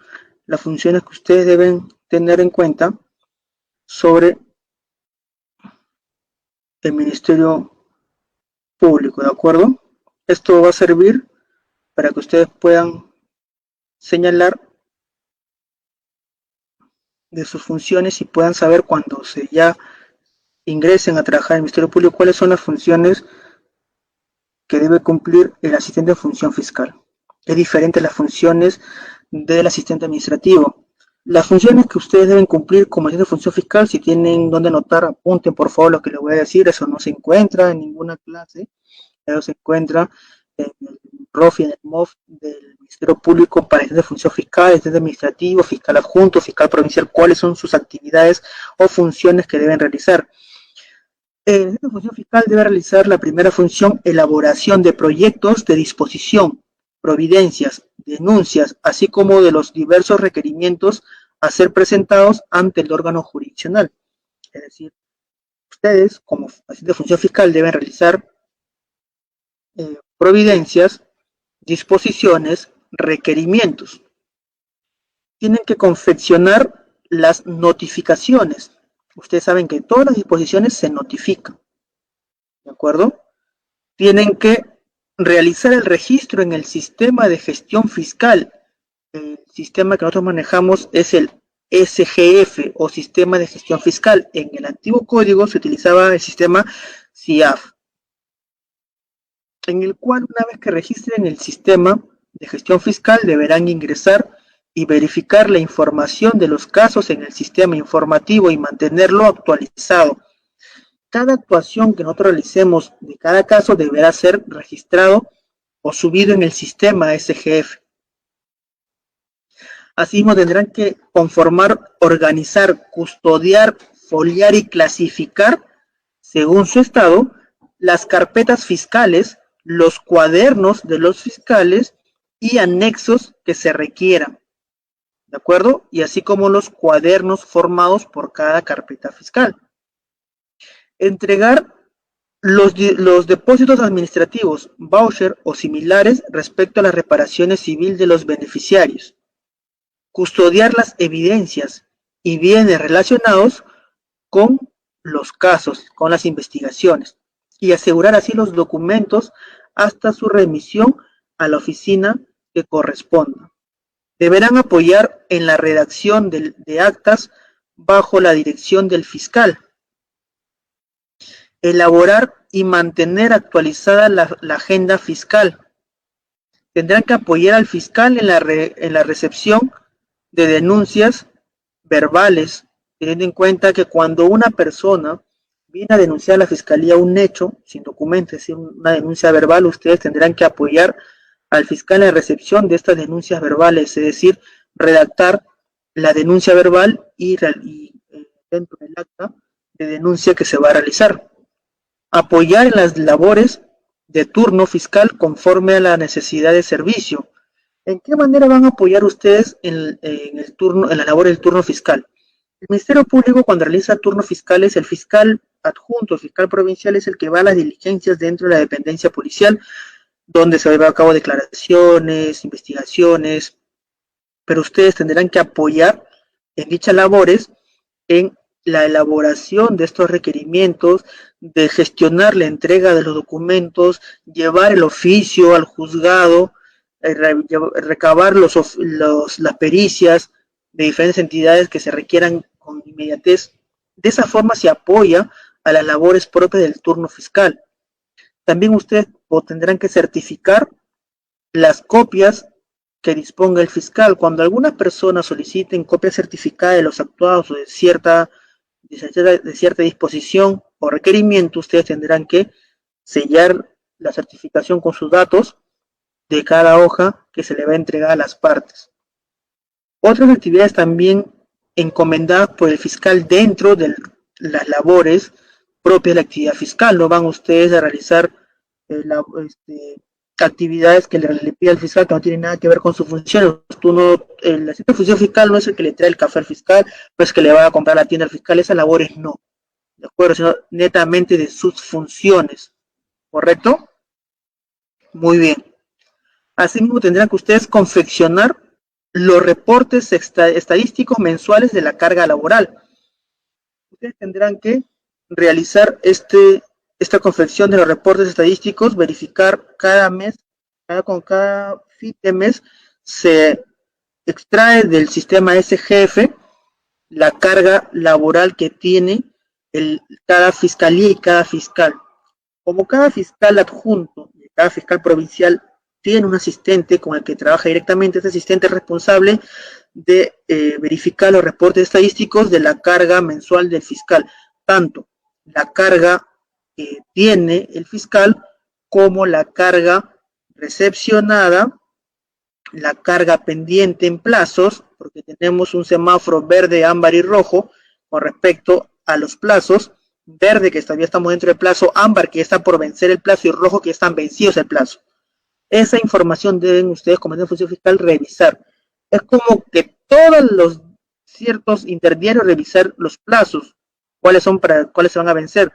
las funciones que ustedes deben tener en cuenta sobre el Ministerio Público, ¿de acuerdo? Esto va a servir para que ustedes puedan señalar de sus funciones y puedan saber cuando se ya ingresen a trabajar en el Ministerio Público cuáles son las funciones que debe cumplir el asistente de función fiscal. Es diferente a las funciones del asistente administrativo. Las funciones que ustedes deben cumplir como agente de función fiscal, si tienen donde anotar, apunten por favor lo que les voy a decir, eso no se encuentra en ninguna clase, eso se encuentra en el ROF y en el MOF del Ministerio Público para agentes de función fiscal, agente administrativo, fiscal adjunto, fiscal provincial, cuáles son sus actividades o funciones que deben realizar. El agente de función fiscal debe realizar la primera función, elaboración de proyectos de disposición, providencias, denuncias, así como de los diversos requerimientos a ser presentados ante el órgano jurisdiccional. Es decir, ustedes, como agente de función fiscal, deben realizar providencias, disposiciones, requerimientos. Tienen que confeccionar las notificaciones. Ustedes saben que todas las disposiciones se notifican, ¿de acuerdo? Tienen que realizar el registro en el sistema de gestión fiscal. El sistema que nosotros manejamos es el SGF o sistema de gestión fiscal. En el antiguo código se utilizaba el sistema CIAF, en el cual una vez que registren el sistema de gestión fiscal deberán ingresar y verificar la información de los casos en el sistema informativo y mantenerlo actualizado. Cada actuación que nosotros realicemos de cada caso deberá ser registrado o subido en el sistema SGF. Asimismo, tendrán que conformar, organizar, custodiar, foliar y clasificar, según su estado, las carpetas fiscales, los cuadernos de los fiscales y anexos que se requieran, ¿de acuerdo? Y así como los cuadernos formados por cada carpeta fiscal. Entregar los depósitos administrativos, voucher o similares respecto a las reparaciones civiles de los beneficiarios. Custodiar las evidencias y bienes relacionados con los casos, con las investigaciones, y asegurar así los documentos hasta su remisión a la oficina que corresponda. Deberán apoyar en la redacción de actas bajo la dirección del fiscal. Elaborar y mantener actualizada la agenda fiscal. Tendrán que apoyar al fiscal en la recepción de denuncias verbales, teniendo en cuenta que cuando una persona viene a denunciar a la fiscalía un hecho sin documento, es decir, una denuncia verbal, ustedes tendrán que apoyar al fiscal en la recepción de estas denuncias verbales, es decir, redactar la denuncia verbal y dentro del acta de denuncia que se va a realizar. Apoyar en las labores de turno fiscal conforme a la necesidad de servicio. ¿En qué manera van a apoyar ustedes en la labor del turno fiscal? El Ministerio Público, cuando realiza turnos fiscales, el fiscal adjunto, el fiscal provincial, es el que va a las diligencias dentro de la dependencia policial, donde se lleva a cabo declaraciones, investigaciones, pero ustedes tendrán que apoyar en dichas labores en la elaboración de estos requerimientos, de gestionar la entrega de los documentos, llevar el oficio al juzgado, recabar las pericias de diferentes entidades que se requieran con inmediatez. De esa forma se apoya a las labores propias del turno fiscal. También ustedes tendrán que certificar las copias que disponga el fiscal. Cuando algunas personas soliciten copia certificada de los actuados o de cierta disposición o requerimiento, ustedes tendrán que sellar la certificación con sus datos de cada hoja que se le va a entregar a las partes. Otras actividades también encomendadas por el fiscal dentro de las labores propias de la actividad fiscal. No van ustedes a realizar actividades que le pide al fiscal que no tienen nada que ver con su función. La función fiscal no es el que le trae el café al fiscal, no es que le va a comprar la tienda al fiscal, esas labores no, ¿de acuerdo? Sino netamente de sus funciones, ¿correcto? Muy bien. Asimismo tendrán que ustedes confeccionar los reportes estadísticos mensuales de la carga laboral. Ustedes tendrán que realizar esta confección de los reportes estadísticos, verificar cada mes, con cada fin de mes, se extrae del sistema SGF la carga laboral que tiene cada fiscalía y cada fiscal. Como cada fiscal adjunto y cada fiscal provincial tiene un asistente con el que trabaja directamente, este asistente es responsable de verificar los reportes estadísticos de la carga mensual del fiscal, tanto la carga que tiene el fiscal como la carga recepcionada, la carga pendiente en plazos, porque tenemos un semáforo verde, ámbar y rojo con respecto a los plazos. Verde que todavía estamos dentro del plazo, ámbar que está por vencer el plazo y rojo que están vencidos el plazo. Esa información deben ustedes como de función fiscal revisar. Es como que todos los ciertos interdiarios revisar los plazos, cuáles se van a vencer.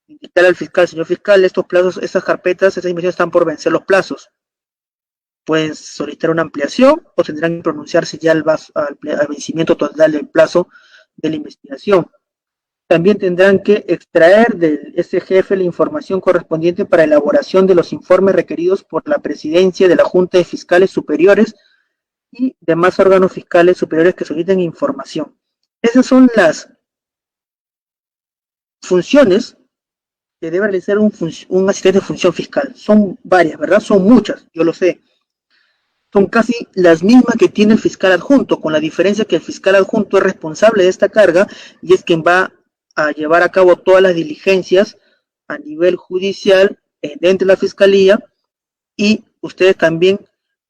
Indicar al fiscal, señor fiscal, estos plazos, estas carpetas, estas inversiones están por vencer los plazos. Pueden solicitar una ampliación o tendrán que pronunciarse ya al vencimiento total del plazo de la investigación. También tendrán que extraer del SGF la información correspondiente para elaboración de los informes requeridos por la presidencia de la Junta de Fiscales Superiores y demás órganos fiscales superiores que soliciten información. Esas son las funciones que debe realizar un asistente de función fiscal. Son varias, ¿verdad? Son muchas, yo lo sé. Son casi las mismas que tiene el fiscal adjunto, con la diferencia que el fiscal adjunto es responsable de esta carga y es quien va a llevar a cabo todas las diligencias a nivel judicial dentro de la fiscalía, y ustedes también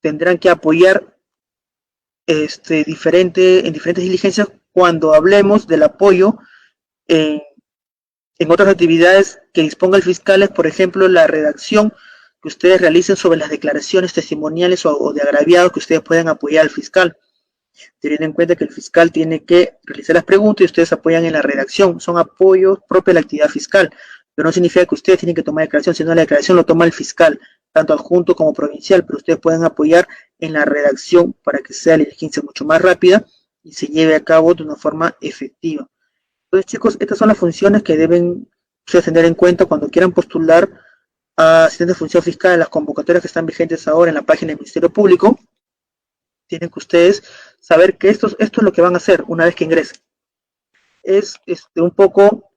tendrán que apoyar en diferentes diligencias cuando hablemos del apoyo en otras actividades que disponga el fiscal, por ejemplo, la redacción que ustedes realicen sobre las declaraciones testimoniales o de agraviados que ustedes puedan apoyar al fiscal. Teniendo en cuenta que el fiscal tiene que realizar las preguntas y ustedes apoyan en la redacción. Son apoyos propios de la actividad fiscal, pero no significa que ustedes tienen que tomar declaración, sino la declaración lo toma el fiscal, tanto adjunto como provincial, pero ustedes pueden apoyar en la redacción para que sea la diligencia mucho más rápida y se lleve a cabo de una forma efectiva. Entonces, chicos, estas son las funciones que deben ustedes tener en cuenta cuando quieran postular a asistente de función fiscal en las convocatorias que están vigentes ahora en la página del Ministerio Público. Tienen que ustedes saber que esto es lo que van a hacer una vez que ingresen. Es un poco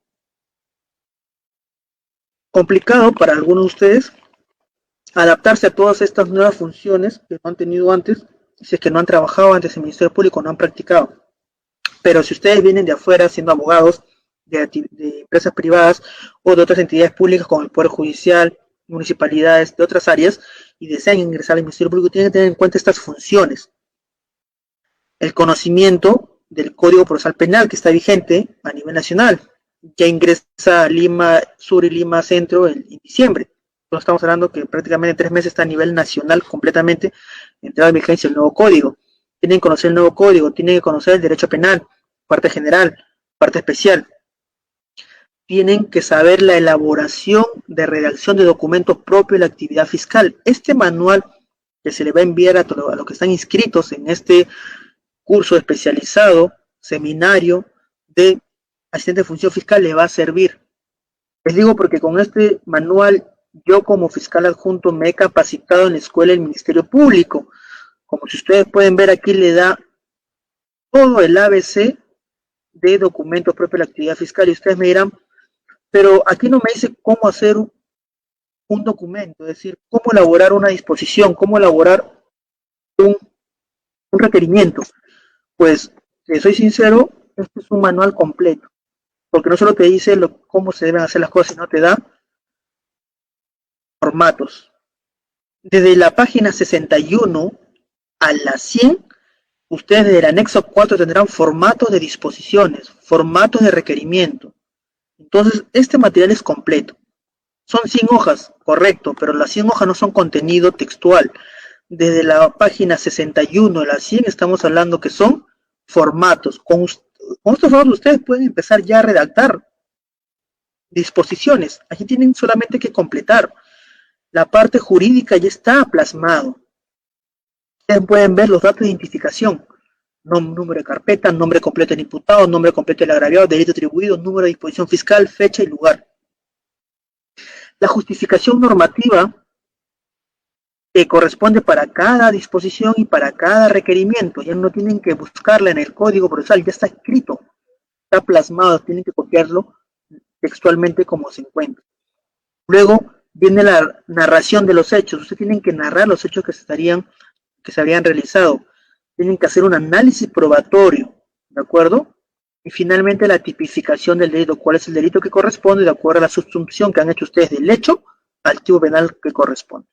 complicado para algunos de ustedes adaptarse a todas estas nuevas funciones que no han tenido antes, si es que no han trabajado antes en el Ministerio Público, no han practicado. Pero si ustedes vienen de afuera siendo abogados de empresas privadas o de otras entidades públicas como el Poder Judicial, municipalidades, de otras áreas, y desean ingresar al Ministerio Público, tienen que tener en cuenta estas funciones. El conocimiento del Código Procesal Penal que está vigente a nivel nacional. Ya ingresa a Lima Sur y Lima Centro en diciembre. Entonces estamos hablando que prácticamente en 3 meses está a nivel nacional completamente entrada en vigencia el nuevo código. Tienen que conocer el nuevo código, tienen que conocer el derecho penal, parte general, parte especial. Tienen que saber la elaboración de redacción de documentos propios de la actividad fiscal. Este manual que se le va a enviar a los que están inscritos en este curso especializado, seminario de asistente de función fiscal, le va a servir. Les digo porque con este manual yo como fiscal adjunto me he capacitado en la escuela del Ministerio Público. Como si ustedes pueden ver aquí, le da todo el ABC de documentos propios de la actividad fiscal, y ustedes me dirán, pero aquí no me dice cómo hacer un documento, es decir, cómo elaborar una disposición, cómo elaborar un requerimiento. Pues, si soy sincero, este es un manual completo, porque no solo te dice cómo se deben hacer las cosas, sino te da formatos. Desde la página 61 a la 100, ustedes desde el anexo 4 tendrán formatos de disposiciones, formatos de requerimiento. Entonces, este material es completo. Son 100 hojas, correcto, pero las 100 hojas no son contenido textual. Desde la página 61 a la 100 estamos hablando que son formatos. Con estos formatos ustedes pueden empezar ya a redactar disposiciones. Aquí tienen solamente que completar. La parte jurídica ya está plasmado. Ustedes pueden ver los datos de identificación. Número de carpeta, nombre completo del imputado, nombre completo del agraviado, delito atribuido, número de disposición fiscal, fecha y lugar. La justificación normativa que corresponde para cada disposición y para cada requerimiento. Ya no tienen que buscarla en el Código Procesal, ya está escrito, está plasmado, tienen que copiarlo textualmente como se encuentra. Luego viene la narración de los hechos. Ustedes tienen que narrar los hechos que se habrían realizado. tienen que hacer un análisis probatorio, ¿de acuerdo? Y finalmente la tipificación del delito, cuál es el delito que corresponde de acuerdo a la subsunción que han hecho ustedes del hecho al tipo penal que corresponde.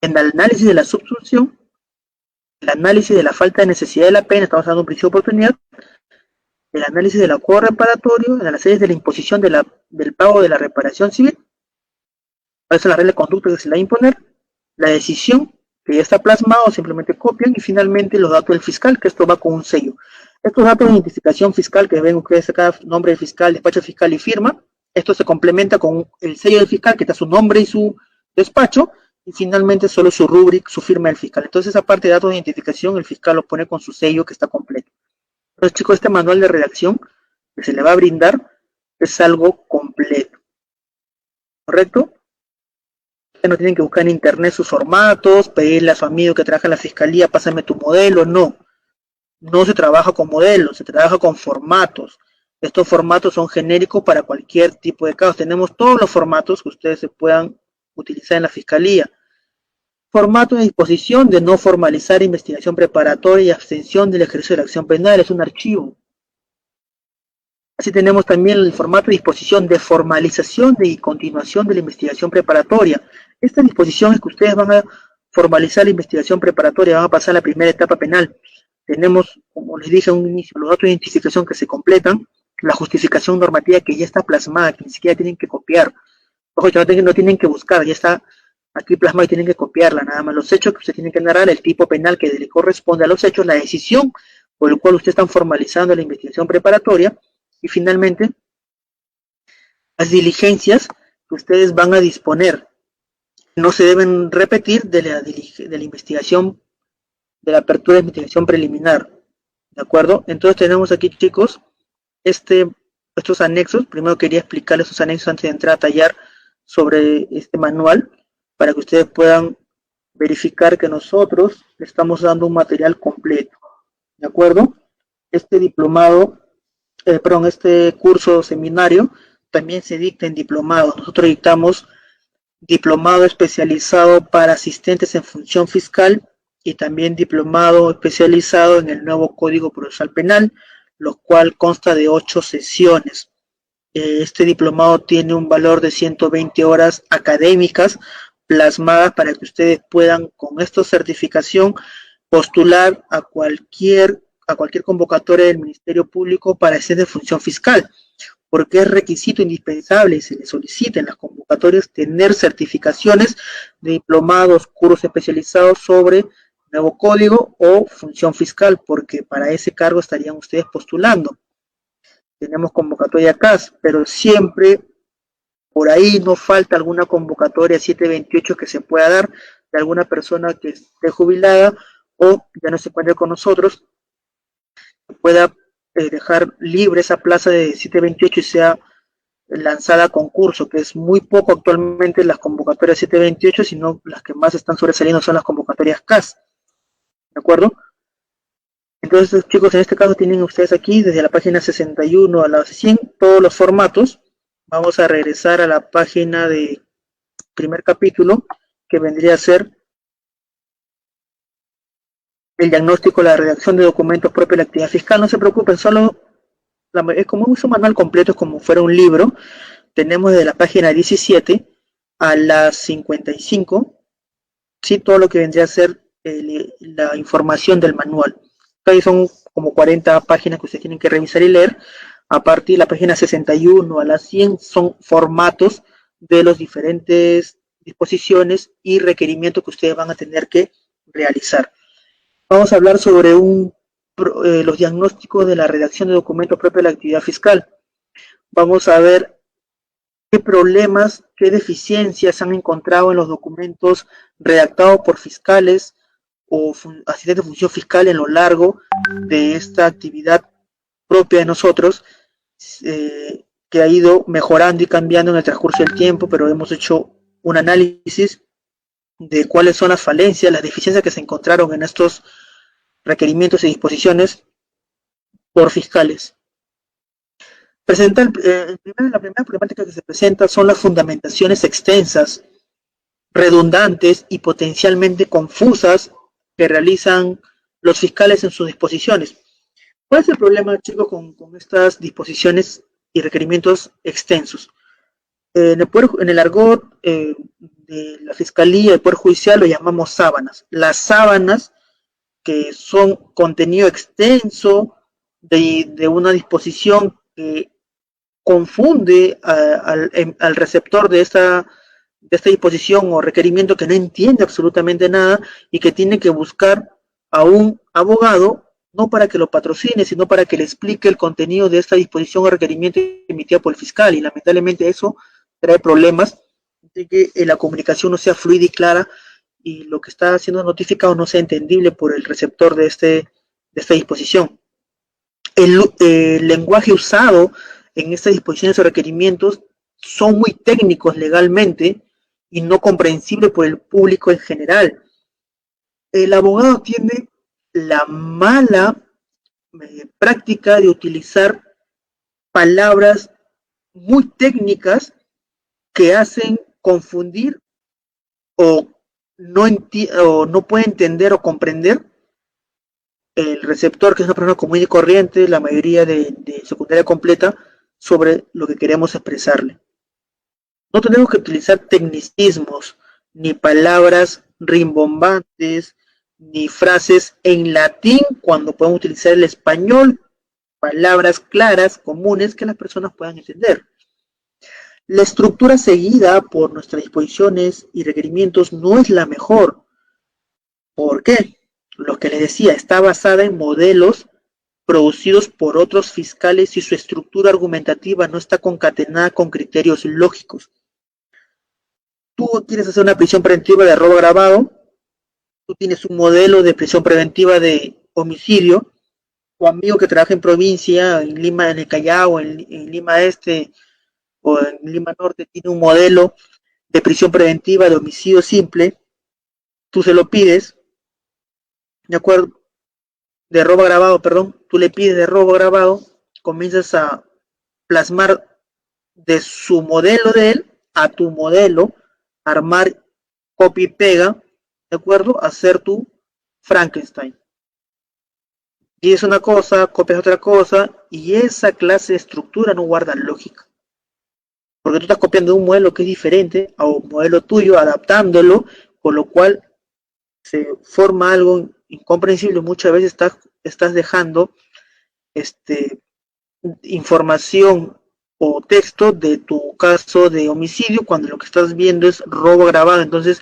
En el análisis de la subsunción, el análisis de la falta de necesidad de la pena, estamos hablando de un principio de oportunidad, el análisis del acuerdo reparatorio, el análisis de la imposición del pago de la reparación civil, cuáles son las reglas de conducta que se le va a imponer, la decisión, que ya está plasmado, simplemente copian, y finalmente los datos del fiscal, que esto va con un sello. Estos datos de identificación fiscal que ven ustedes acá, nombre del fiscal, despacho fiscal y firma, esto se complementa con el sello del fiscal, que está su nombre y su despacho, y finalmente solo su rúbrica, su firma del fiscal. Entonces esa parte de datos de identificación, el fiscal lo pone con su sello que está completo. Entonces, chicos, este manual de redacción que se le va a brindar es algo completo, ¿correcto? No tienen que buscar en internet sus formatos, pedirle a su amigo que trabaja en la fiscalía, pásame tu modelo, no. No se trabaja con modelos, se trabaja con formatos. Estos formatos son genéricos para cualquier tipo de casos. Tenemos todos los formatos que ustedes se puedan utilizar en la fiscalía. Formato de disposición de no formalizar investigación preparatoria y abstención del ejercicio de la acción penal, es un archivo. Así tenemos también el formato de disposición de formalización y continuación de la investigación preparatoria. Esta disposición es que ustedes van a formalizar la investigación preparatoria, van a pasar a la primera etapa penal. Tenemos, como les dije a un inicio, los datos de identificación que se completan, la justificación normativa que ya está plasmada, que ni siquiera tienen que copiar. Ojo, no tienen que buscar, ya está aquí plasmada y tienen que copiarla, nada más. Los hechos que se tienen que narrar, el tipo penal que le corresponde a los hechos, la decisión por la cual ustedes están formalizando la investigación preparatoria, y finalmente las diligencias que ustedes van a disponer. No se deben repetir de la investigación, de la apertura de investigación preliminar, ¿de acuerdo? Entonces tenemos aquí, chicos, estos anexos. Primero quería explicarles esos anexos antes de entrar a tallar sobre este manual, para que ustedes puedan verificar que nosotros estamos dando un material completo, ¿de acuerdo? Este diplomado, este curso seminario también se dicta en diplomado. Nosotros dictamos diplomado especializado para asistentes en función fiscal y también diplomado especializado en el nuevo Código Procesal Penal, lo cual consta de 8 sesiones. Este diplomado tiene un valor de 120 horas académicas plasmadas para que ustedes puedan, con esta certificación, postular a cualquier convocatoria del Ministerio Público para asistentes de función fiscal, porque es requisito indispensable y se le solicita en las convocatorias tener certificaciones de diplomados, cursos especializados sobre nuevo código o función fiscal, porque para ese cargo estarían ustedes postulando. Tenemos convocatoria CAS, pero siempre por ahí no falta alguna convocatoria 728 que se pueda dar de alguna persona que esté jubilada o ya no se encuentre con nosotros, que pueda dejar libre esa plaza de 728 y sea lanzada a concurso, que es muy poco actualmente las convocatorias 728, sino las que más están sobresaliendo son las convocatorias CAS, ¿de acuerdo? Entonces, chicos, en este caso tienen ustedes aquí desde la página 61 a la 100 todos los formatos. Vamos a regresar a la página de primer capítulo, que vendría a ser el diagnóstico, la redacción de documentos propios de la actividad fiscal. No se preocupen, solo es como un manual completo, es como fuera un libro. Tenemos desde la página 17 a la 55, ¿sí? Todo lo que vendría a ser la información del manual. Ahí son como 40 páginas que ustedes tienen que revisar y leer. A partir de la página 61 a la 100 son formatos de las diferentes disposiciones y requerimientos que ustedes van a tener que realizar. Vamos a hablar sobre los diagnósticos de la redacción de documentos propios de la actividad fiscal. Vamos a ver qué problemas, qué deficiencias se han encontrado en los documentos redactados por fiscales o asistentes de función fiscal en lo largo de esta actividad propia de nosotros, que ha ido mejorando y cambiando en el transcurso del tiempo, pero hemos hecho un análisis de cuáles son las falencias, las deficiencias que se encontraron en estos requerimientos y disposiciones por fiscales. La primera problemática que se presenta son las fundamentaciones extensas, redundantes y potencialmente confusas que realizan los fiscales en sus disposiciones. ¿Cuál es el problema, chicos, con estas disposiciones y requerimientos extensos? En el argot de la Fiscalía, del Poder Judicial, lo llamamos sábanas. Las sábanas, que son contenido extenso de una disposición que confunde al receptor de esta disposición o requerimiento, que no entiende absolutamente nada y que tiene que buscar a un abogado, no para que lo patrocine, sino para que le explique el contenido de esta disposición o requerimiento emitida por el fiscal. Y lamentablemente eso trae problemas de que la comunicación no sea fluida y clara y lo que está siendo notificado no sea entendible por el receptor de esta disposición. El lenguaje usado en estas disposiciones o requerimientos son muy técnicos legalmente y no comprensibles por el público en general. El abogado tiene la mala práctica de utilizar palabras muy técnicas que hacen confundir o no puede entender o comprender el receptor, que es una persona común y corriente, la mayoría de secundaria completa, sobre lo que queremos expresarle. No tenemos que utilizar tecnicismos, ni palabras rimbombantes, ni frases en latín cuando podemos utilizar el español, palabras claras, comunes, que las personas puedan entender. La estructura seguida por nuestras disposiciones y requerimientos no es la mejor. ¿Por qué? Lo que les decía, está basada en modelos producidos por otros fiscales y su estructura argumentativa no está concatenada con criterios lógicos. Tú quieres hacer una prisión preventiva de robo agravado, tú tienes un modelo de prisión preventiva de homicidio, tu amigo que trabaja en provincia, en Lima, en el Callao, en Lima Este o en Lima Norte, tiene un modelo de prisión preventiva de homicidio simple, tú se lo pides, ¿de acuerdo? De robo agravado, perdón, tú le pides de robo agravado, comienzas a plasmar de su modelo de él a tu modelo, armar copia y pega, ¿de acuerdo? Hacer tu Frankenstein. Y es una cosa, copias otra cosa, y esa clase de estructura no guarda lógica. Porque tú estás copiando un modelo que es diferente a un modelo tuyo, adaptándolo, con lo cual se forma algo incomprensible. Muchas veces estás dejando información o texto de tu caso de homicidio cuando lo que estás viendo es robo agravado. Entonces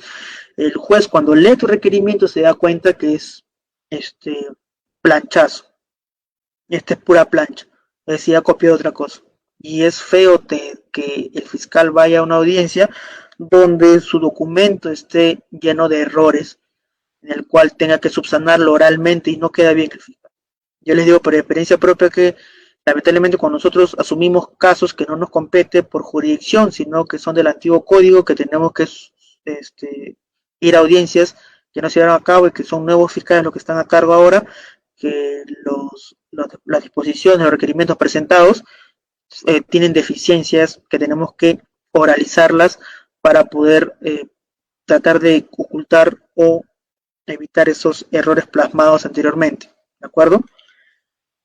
el juez, cuando lee tu requerimiento, se da cuenta que es planchazo, es pura plancha, decía copiado otra cosa. Y es feo que el fiscal vaya a una audiencia donde su documento esté lleno de errores, en el cual tenga que subsanarlo oralmente y no queda bien el fiscal. Yo les digo por experiencia propia que lamentablemente cuando nosotros asumimos casos que no nos compete por jurisdicción, sino que son del antiguo código, que tenemos que ir a audiencias que no se llevaron a cabo y que son nuevos fiscales los que están a cargo ahora, que las disposiciones, los requerimientos presentados tienen deficiencias que tenemos que oralizarlas para poder tratar de ocultar o evitar esos errores plasmados anteriormente, ¿de acuerdo?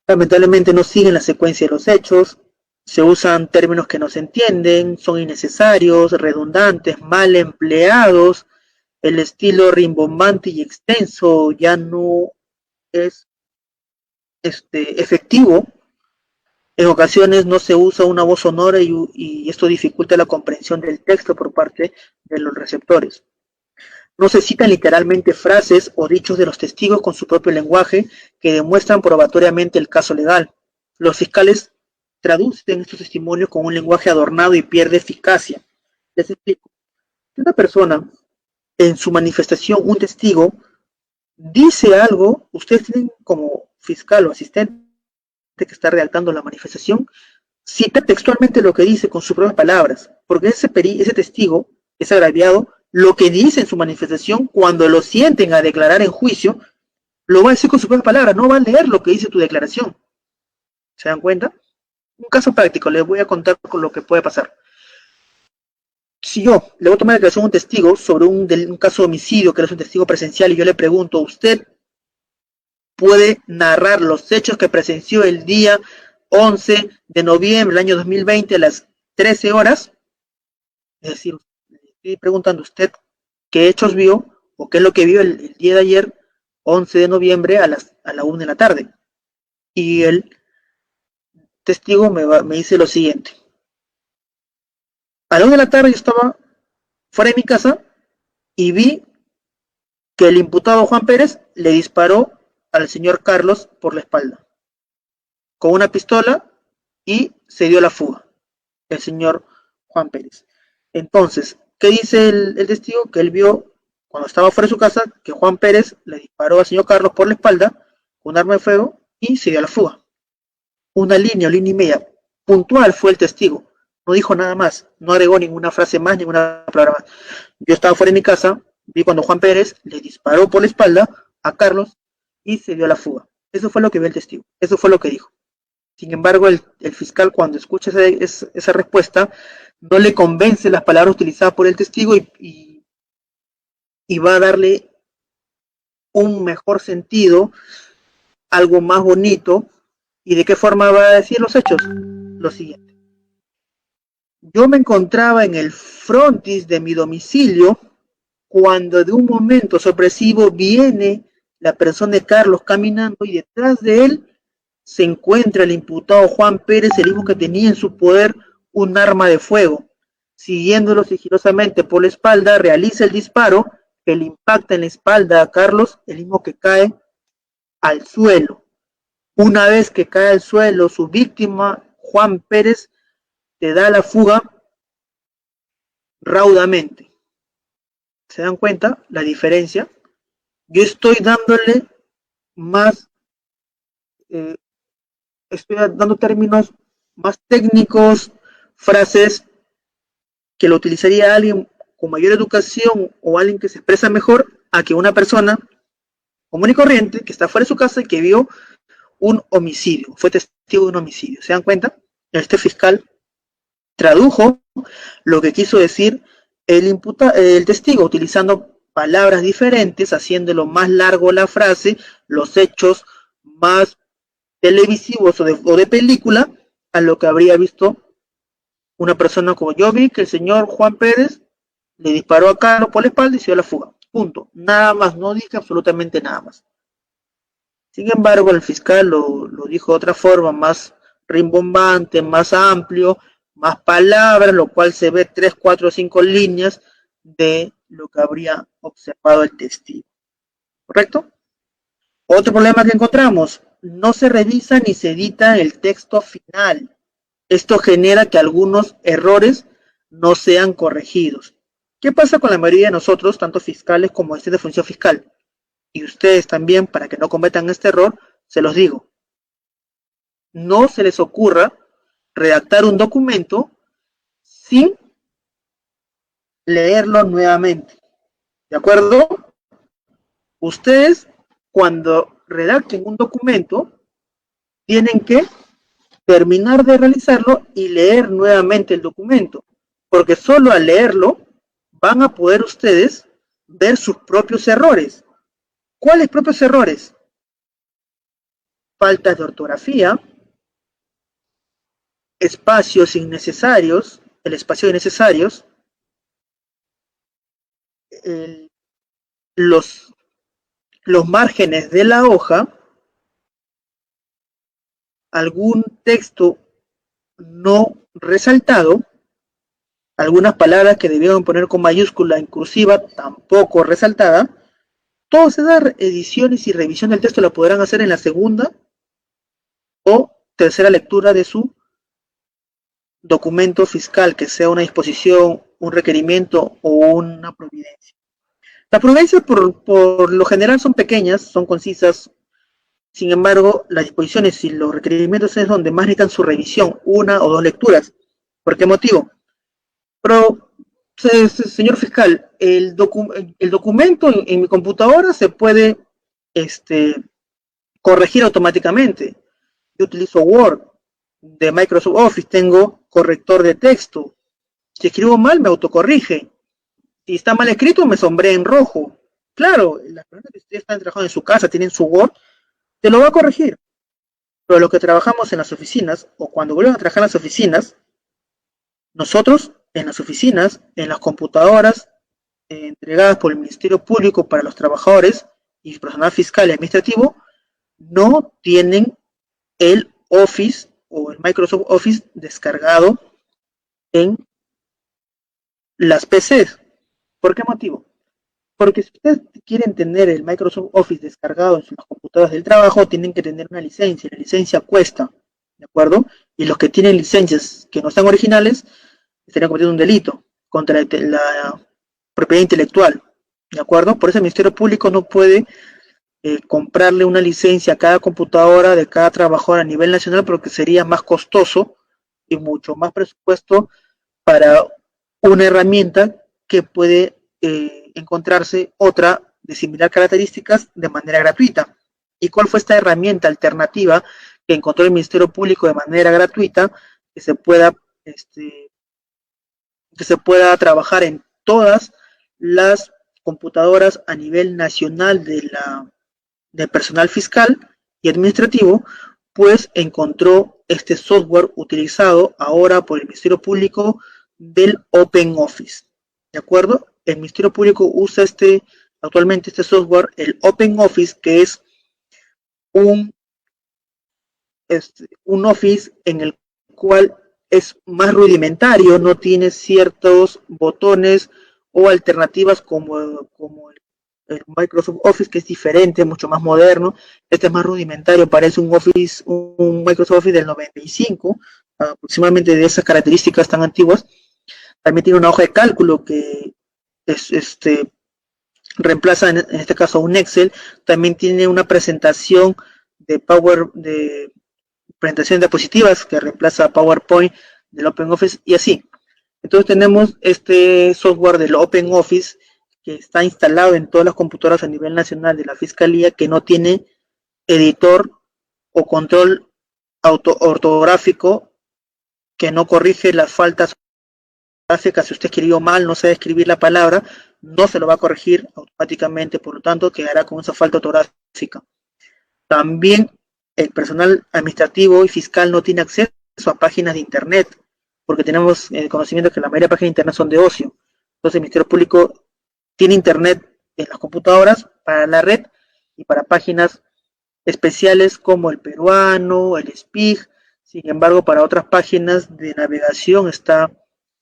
Lamentablemente no siguen la secuencia de los hechos, se usan términos que no se entienden, son innecesarios, redundantes, mal empleados, el estilo rimbombante y extenso ya no es efectivo. En ocasiones no se usa una voz sonora y esto dificulta la comprensión del texto por parte de los receptores. No se citan literalmente frases o dichos de los testigos con su propio lenguaje que demuestran probatoriamente el caso legal. Los fiscales traducen estos testimonios con un lenguaje adornado y pierde eficacia. Les explico. Si una persona en su manifestación, un testigo, dice algo, ustedes tienen como fiscal o asistente que está redactando la manifestación, cita textualmente lo que dice con sus propias palabras, porque ese testigo es agraviado, lo que dice en su manifestación, cuando lo sienten a declarar en juicio, lo va a decir con sus propias palabras, no va a leer lo que dice tu declaración. ¿Se dan cuenta? Un caso práctico, les voy a contar con lo que puede pasar. Si yo le voy a tomar la declaración a un testigo sobre un caso de homicidio, que es un testigo presencial, y yo le pregunto, ¿usted puede narrar los hechos que presenció el día 11 de noviembre del año 2020 a las 13 horas. Es decir, le estoy preguntando a usted qué hechos vio o qué es lo que vio el día de ayer, 11 de noviembre a la 1 de la tarde. Y el testigo me dice lo siguiente. A la 1 de la tarde yo estaba fuera de mi casa y vi que el imputado Juan Pérez le disparó al señor Carlos por la espalda con una pistola y se dio la fuga el señor Juan Pérez. Entonces, ¿qué dice el testigo? Que él vio cuando estaba fuera de su casa que Juan Pérez le disparó al señor Carlos por la espalda con un arma de fuego y se dio a la fuga. Una línea o línea y media puntual fue el testigo. No dijo nada más, no agregó ninguna frase más, ninguna palabra más. Yo estaba fuera de mi casa, vi cuando Juan Pérez le disparó por la espalda a Carlos y se dio a la fuga. Eso fue lo que vio el testigo, eso fue lo que dijo. Sin embargo, el fiscal cuando escucha esa respuesta, no le convence las palabras utilizadas por el testigo y va a darle un mejor sentido, algo más bonito. ¿Y de qué forma va a decir los hechos? Lo siguiente. Yo me encontraba en el frontis de mi domicilio cuando de un momento sorpresivo viene la persona de Carlos caminando y detrás de él se encuentra el imputado Juan Pérez, el mismo que tenía en su poder un arma de fuego. Siguiéndolo sigilosamente por la espalda, realiza el disparo que le impacta en la espalda a Carlos, el mismo que cae al suelo. Una vez que cae al suelo, su víctima, Juan Pérez, te da la fuga raudamente. ¿Se dan cuenta la diferencia? Yo estoy dándole más, estoy dando términos más técnicos, frases que lo utilizaría alguien con mayor educación o alguien que se expresa mejor a que una persona común y corriente que está fuera de su casa y que vio un homicidio, fue testigo de un homicidio. ¿Se dan cuenta? Este fiscal tradujo lo que quiso decir el testigo, utilizando palabras diferentes, haciéndolo más largo la frase, los hechos más televisivos o de película, a lo que habría visto una persona como yo vi, que el señor Juan Pérez le disparó a Carlos por la espalda y se dio la fuga. Punto. Nada más, no dije absolutamente nada más. Sin embargo, el fiscal lo dijo de otra forma, más rimbombante, más amplio, más palabras, lo cual se ve 3, 4, 5 líneas de lo que habría observado el testigo. ¿Correcto? Otro problema que encontramos, no se revisa ni se edita el texto final. Esto genera que algunos errores no sean corregidos. ¿Qué pasa con la mayoría de nosotros, tanto fiscales como agentes de función fiscal? Y ustedes también, para que no cometan este error, se los digo. No se les ocurra redactar un documento sin leerlo nuevamente. ¿De acuerdo? Ustedes, cuando redacten un documento, tienen que terminar de realizarlo y leer nuevamente el documento, porque solo al leerlo van a poder ustedes ver sus propios errores. ¿Cuáles propios errores? Faltas de ortografía, espacios innecesarios, el espacio innecesarios, los márgenes de la hoja, algún texto no resaltado, algunas palabras que debieron poner con mayúscula en cursiva tampoco resaltada. Todas esas ediciones y revisión del texto la podrán hacer en la segunda o tercera lectura de su documento fiscal, que sea una disposición, un requerimiento o una providencia. Las providencias por lo general son pequeñas, son concisas. Sin embargo, las disposiciones y los requerimientos es donde más necesitan su revisión, una o dos lecturas. ¿Por qué motivo? Pero, señor fiscal, el documento en mi computadora se puede corregir automáticamente. Yo utilizo Word de Microsoft Office, tengo corrector de texto. Si escribo mal, me autocorrige. Si está mal escrito, me sombrea en rojo. Claro, las personas que ustedes están trabajando en su casa, tienen su Word, te lo va a corregir. Pero los que trabajamos en las oficinas, o cuando vuelven a trabajar en las oficinas, nosotros en las oficinas, en las computadoras entregadas por el Ministerio Público para los trabajadores y personal fiscal y administrativo, no tienen el Office o el Microsoft Office descargado en las PCs. ¿Por qué motivo? Porque si ustedes quieren tener el Microsoft Office descargado en sus computadoras del trabajo, tienen que tener una licencia. La licencia cuesta, ¿de acuerdo? Y los que tienen licencias que no están originales estarían cometiendo un delito contra la propiedad intelectual, ¿de acuerdo? Por eso el Ministerio Público no puede comprarle una licencia a cada computadora de cada trabajador a nivel nacional porque sería más costoso y mucho más presupuesto para una herramienta que puede encontrarse otra de similar características de manera gratuita. ¿Y cuál fue esta herramienta alternativa que encontró el Ministerio Público de manera gratuita que se pueda trabajar en todas las computadoras a nivel nacional de personal fiscal y administrativo? Pues encontró este software utilizado ahora por el Ministerio Público del Open Office. ¿De acuerdo? El Ministerio Público usa actualmente este software, el Open Office, que es un Office en el cual es más rudimentario, no tiene ciertos botones o alternativas como el Microsoft Office, que es diferente, mucho más moderno. Este es más rudimentario, parece un Microsoft Office del 95, aproximadamente de esas características tan antiguas. También tiene una hoja de cálculo que reemplaza en este caso un Excel. También tiene una presentación de presentación de diapositivas que reemplaza a PowerPoint del OpenOffice y así. Entonces tenemos este software del OpenOffice que está instalado en todas las computadoras a nivel nacional de la Fiscalía, que no tiene editor o control ortográfico, que no corrige las faltas ortográficas. Si usted escribió mal, no sabe escribir la palabra, no se lo va a corregir automáticamente, por lo tanto quedará con esa falta ortográfica. También el personal administrativo y fiscal no tiene acceso a páginas de internet, porque tenemos el conocimiento que la mayoría de páginas de internet son de ocio. Entonces el Ministerio Público tiene internet en las computadoras para la red y para páginas especiales como el peruano, el SPIG. Sin embargo, para otras páginas de navegación está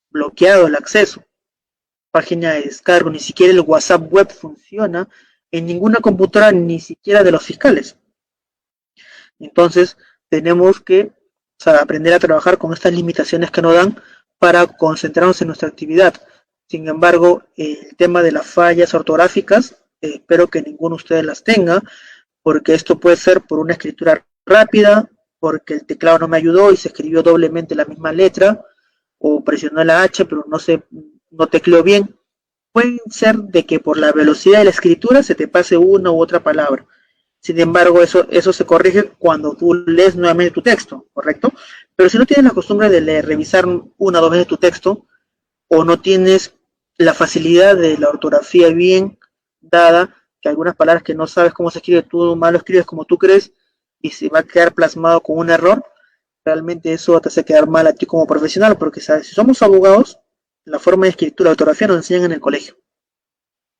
bloqueado el acceso. Página de descargo, ni siquiera el WhatsApp web funciona en ninguna computadora, ni siquiera de los fiscales. Entonces tenemos que aprender a trabajar con estas limitaciones que nos dan para concentrarnos en nuestra actividad. Sin embargo, el tema de las fallas ortográficas, espero que ninguno de ustedes las tenga, porque esto puede ser por una escritura rápida, porque el teclado no me ayudó y se escribió doblemente la misma letra, o presionó la H pero no tecleó bien. Puede ser de que por la velocidad de la escritura se te pase una u otra palabra. Sin embargo, eso se corrige cuando tú lees nuevamente tu texto, ¿correcto? Pero si no tienes la costumbre de revisar una o dos veces tu texto, o no tienes la facilidad de la ortografía bien dada, que algunas palabras que no sabes cómo se escribe, tú mal lo escribes como tú crees, y se va a quedar plasmado con un error, realmente eso te hace quedar mal a ti como profesional, porque ¿sabes? Si somos abogados, la forma de escritura, la ortografía nos enseñan en el colegio.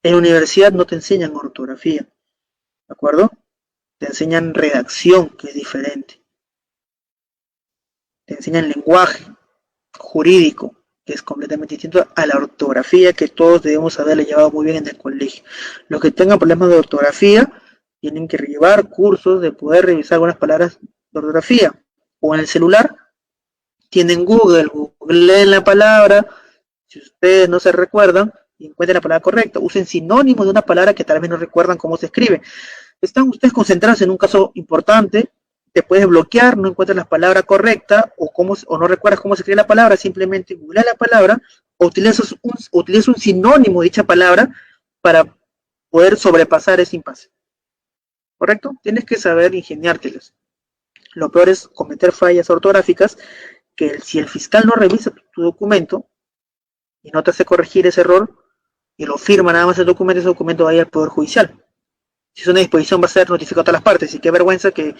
En la universidad no te enseñan ortografía, ¿de acuerdo? Te enseñan redacción, que es diferente. Te enseñan lenguaje jurídico, que es completamente distinto a la ortografía que todos debemos haberle llevado muy bien en el colegio. Los que tengan problemas de ortografía tienen que llevar cursos de poder revisar algunas palabras de ortografía. O en el celular tienen Google, googleen la palabra, si ustedes no se recuerdan y encuentren la palabra correcta, usen sinónimos de una palabra que tal vez no recuerdan cómo se escribe. Están ustedes concentrados en un caso importante, te puedes bloquear, no encuentras la palabra correcta o no recuerdas cómo se escribe la palabra, simplemente googlea la palabra o utilizas un sinónimo de dicha palabra para poder sobrepasar ese impasse. ¿Correcto? Tienes que saber ingeniártelas. Lo peor es cometer fallas ortográficas que si el fiscal no revisa tu documento y no te hace corregir ese error y lo firma nada más el documento, ese documento va a ir al Poder Judicial. Si es una disposición va a ser notificado a todas las partes, y qué vergüenza que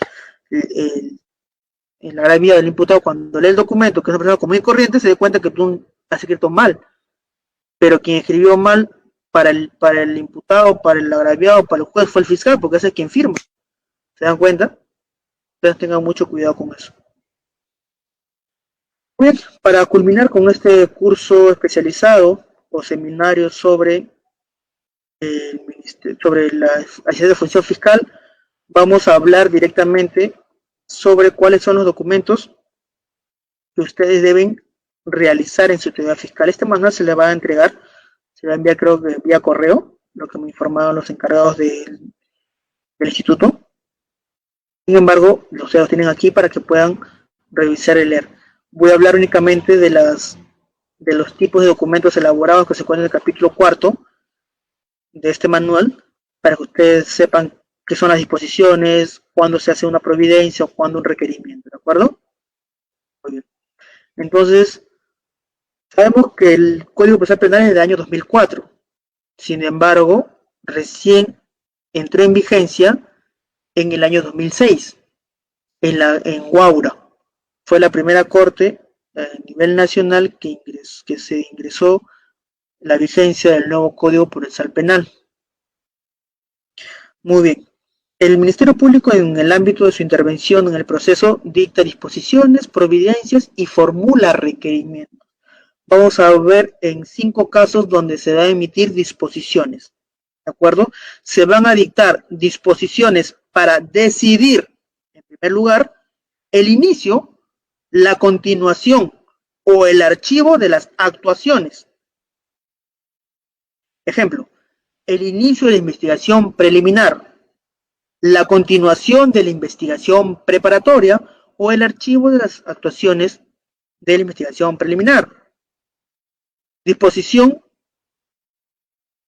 el agraviado del imputado, cuando lee el documento, que es una persona común y corriente, se dé cuenta que tú has escrito mal, pero quien escribió mal para el imputado, para el agraviado, para el juez fue el fiscal, porque ese es quien firma. ¿Se dan cuenta? Entonces tengan mucho cuidado con eso. Bien, para culminar con este curso especializado o seminario sobre la Agencia de Función Fiscal, vamos a hablar directamente sobre cuáles son los documentos que ustedes deben realizar en su actividad fiscal. Este manual se le va a entregar, se va a enviar, creo que vía correo, lo que me informaron los encargados del instituto. Sin embargo, ustedes los tienen aquí para que puedan revisar y leer. Voy a hablar únicamente de los tipos de documentos elaborados que se encuentran en el capítulo 4 de este manual, para que ustedes sepan qué son las disposiciones, cuándo se hace una providencia o cuándo un requerimiento, ¿de acuerdo? Muy bien. Entonces, sabemos que el Código Procesal Penal es del año 2004. Sin embargo, recién entró en vigencia en el año 2006, en Guaura. Fue la primera corte a nivel nacional que se ingresó la vigencia del nuevo Código Procesal Penal. Muy bien. El Ministerio Público, en el ámbito de su intervención en el proceso, dicta disposiciones, providencias y formula requerimientos. Vamos a ver en 5 casos donde se va a emitir disposiciones. ¿De acuerdo? Se van a dictar disposiciones para decidir, en primer lugar, el inicio, la continuación o el archivo de las actuaciones. Ejemplo, el inicio de la investigación preliminar, la continuación de la investigación preparatoria o el archivo de las actuaciones de la investigación preliminar. Disposición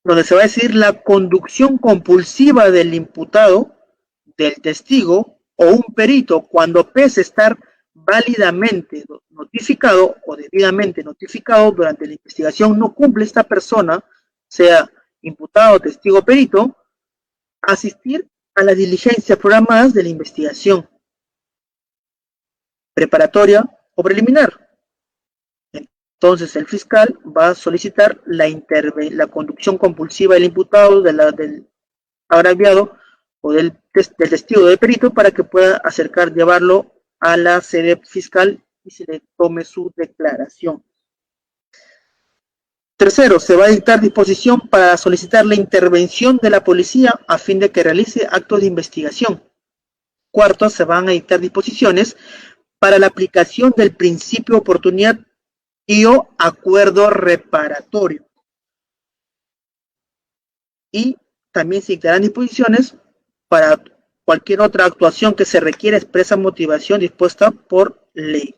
donde se va a decidir la conducción compulsiva del imputado, del testigo o un perito cuando pese estar válidamente notificado o debidamente notificado durante la investigación, no cumple esta persona, sea imputado, testigo o perito, asistir a las diligencias programadas de la investigación preparatoria o preliminar. Entonces el fiscal va a solicitar la conducción compulsiva del imputado, del agraviado o del testigo o del perito para que pueda llevarlo a la sede fiscal y se le tome su declaración. Tercero, se va a dictar disposición para solicitar la intervención de la policía a fin de que realice actos de investigación. Cuarto, se van a dictar disposiciones para la aplicación del principio de oportunidad y o acuerdo reparatorio. Y también se dictarán disposiciones para cualquier otra actuación que se requiera expresa motivación dispuesta por ley.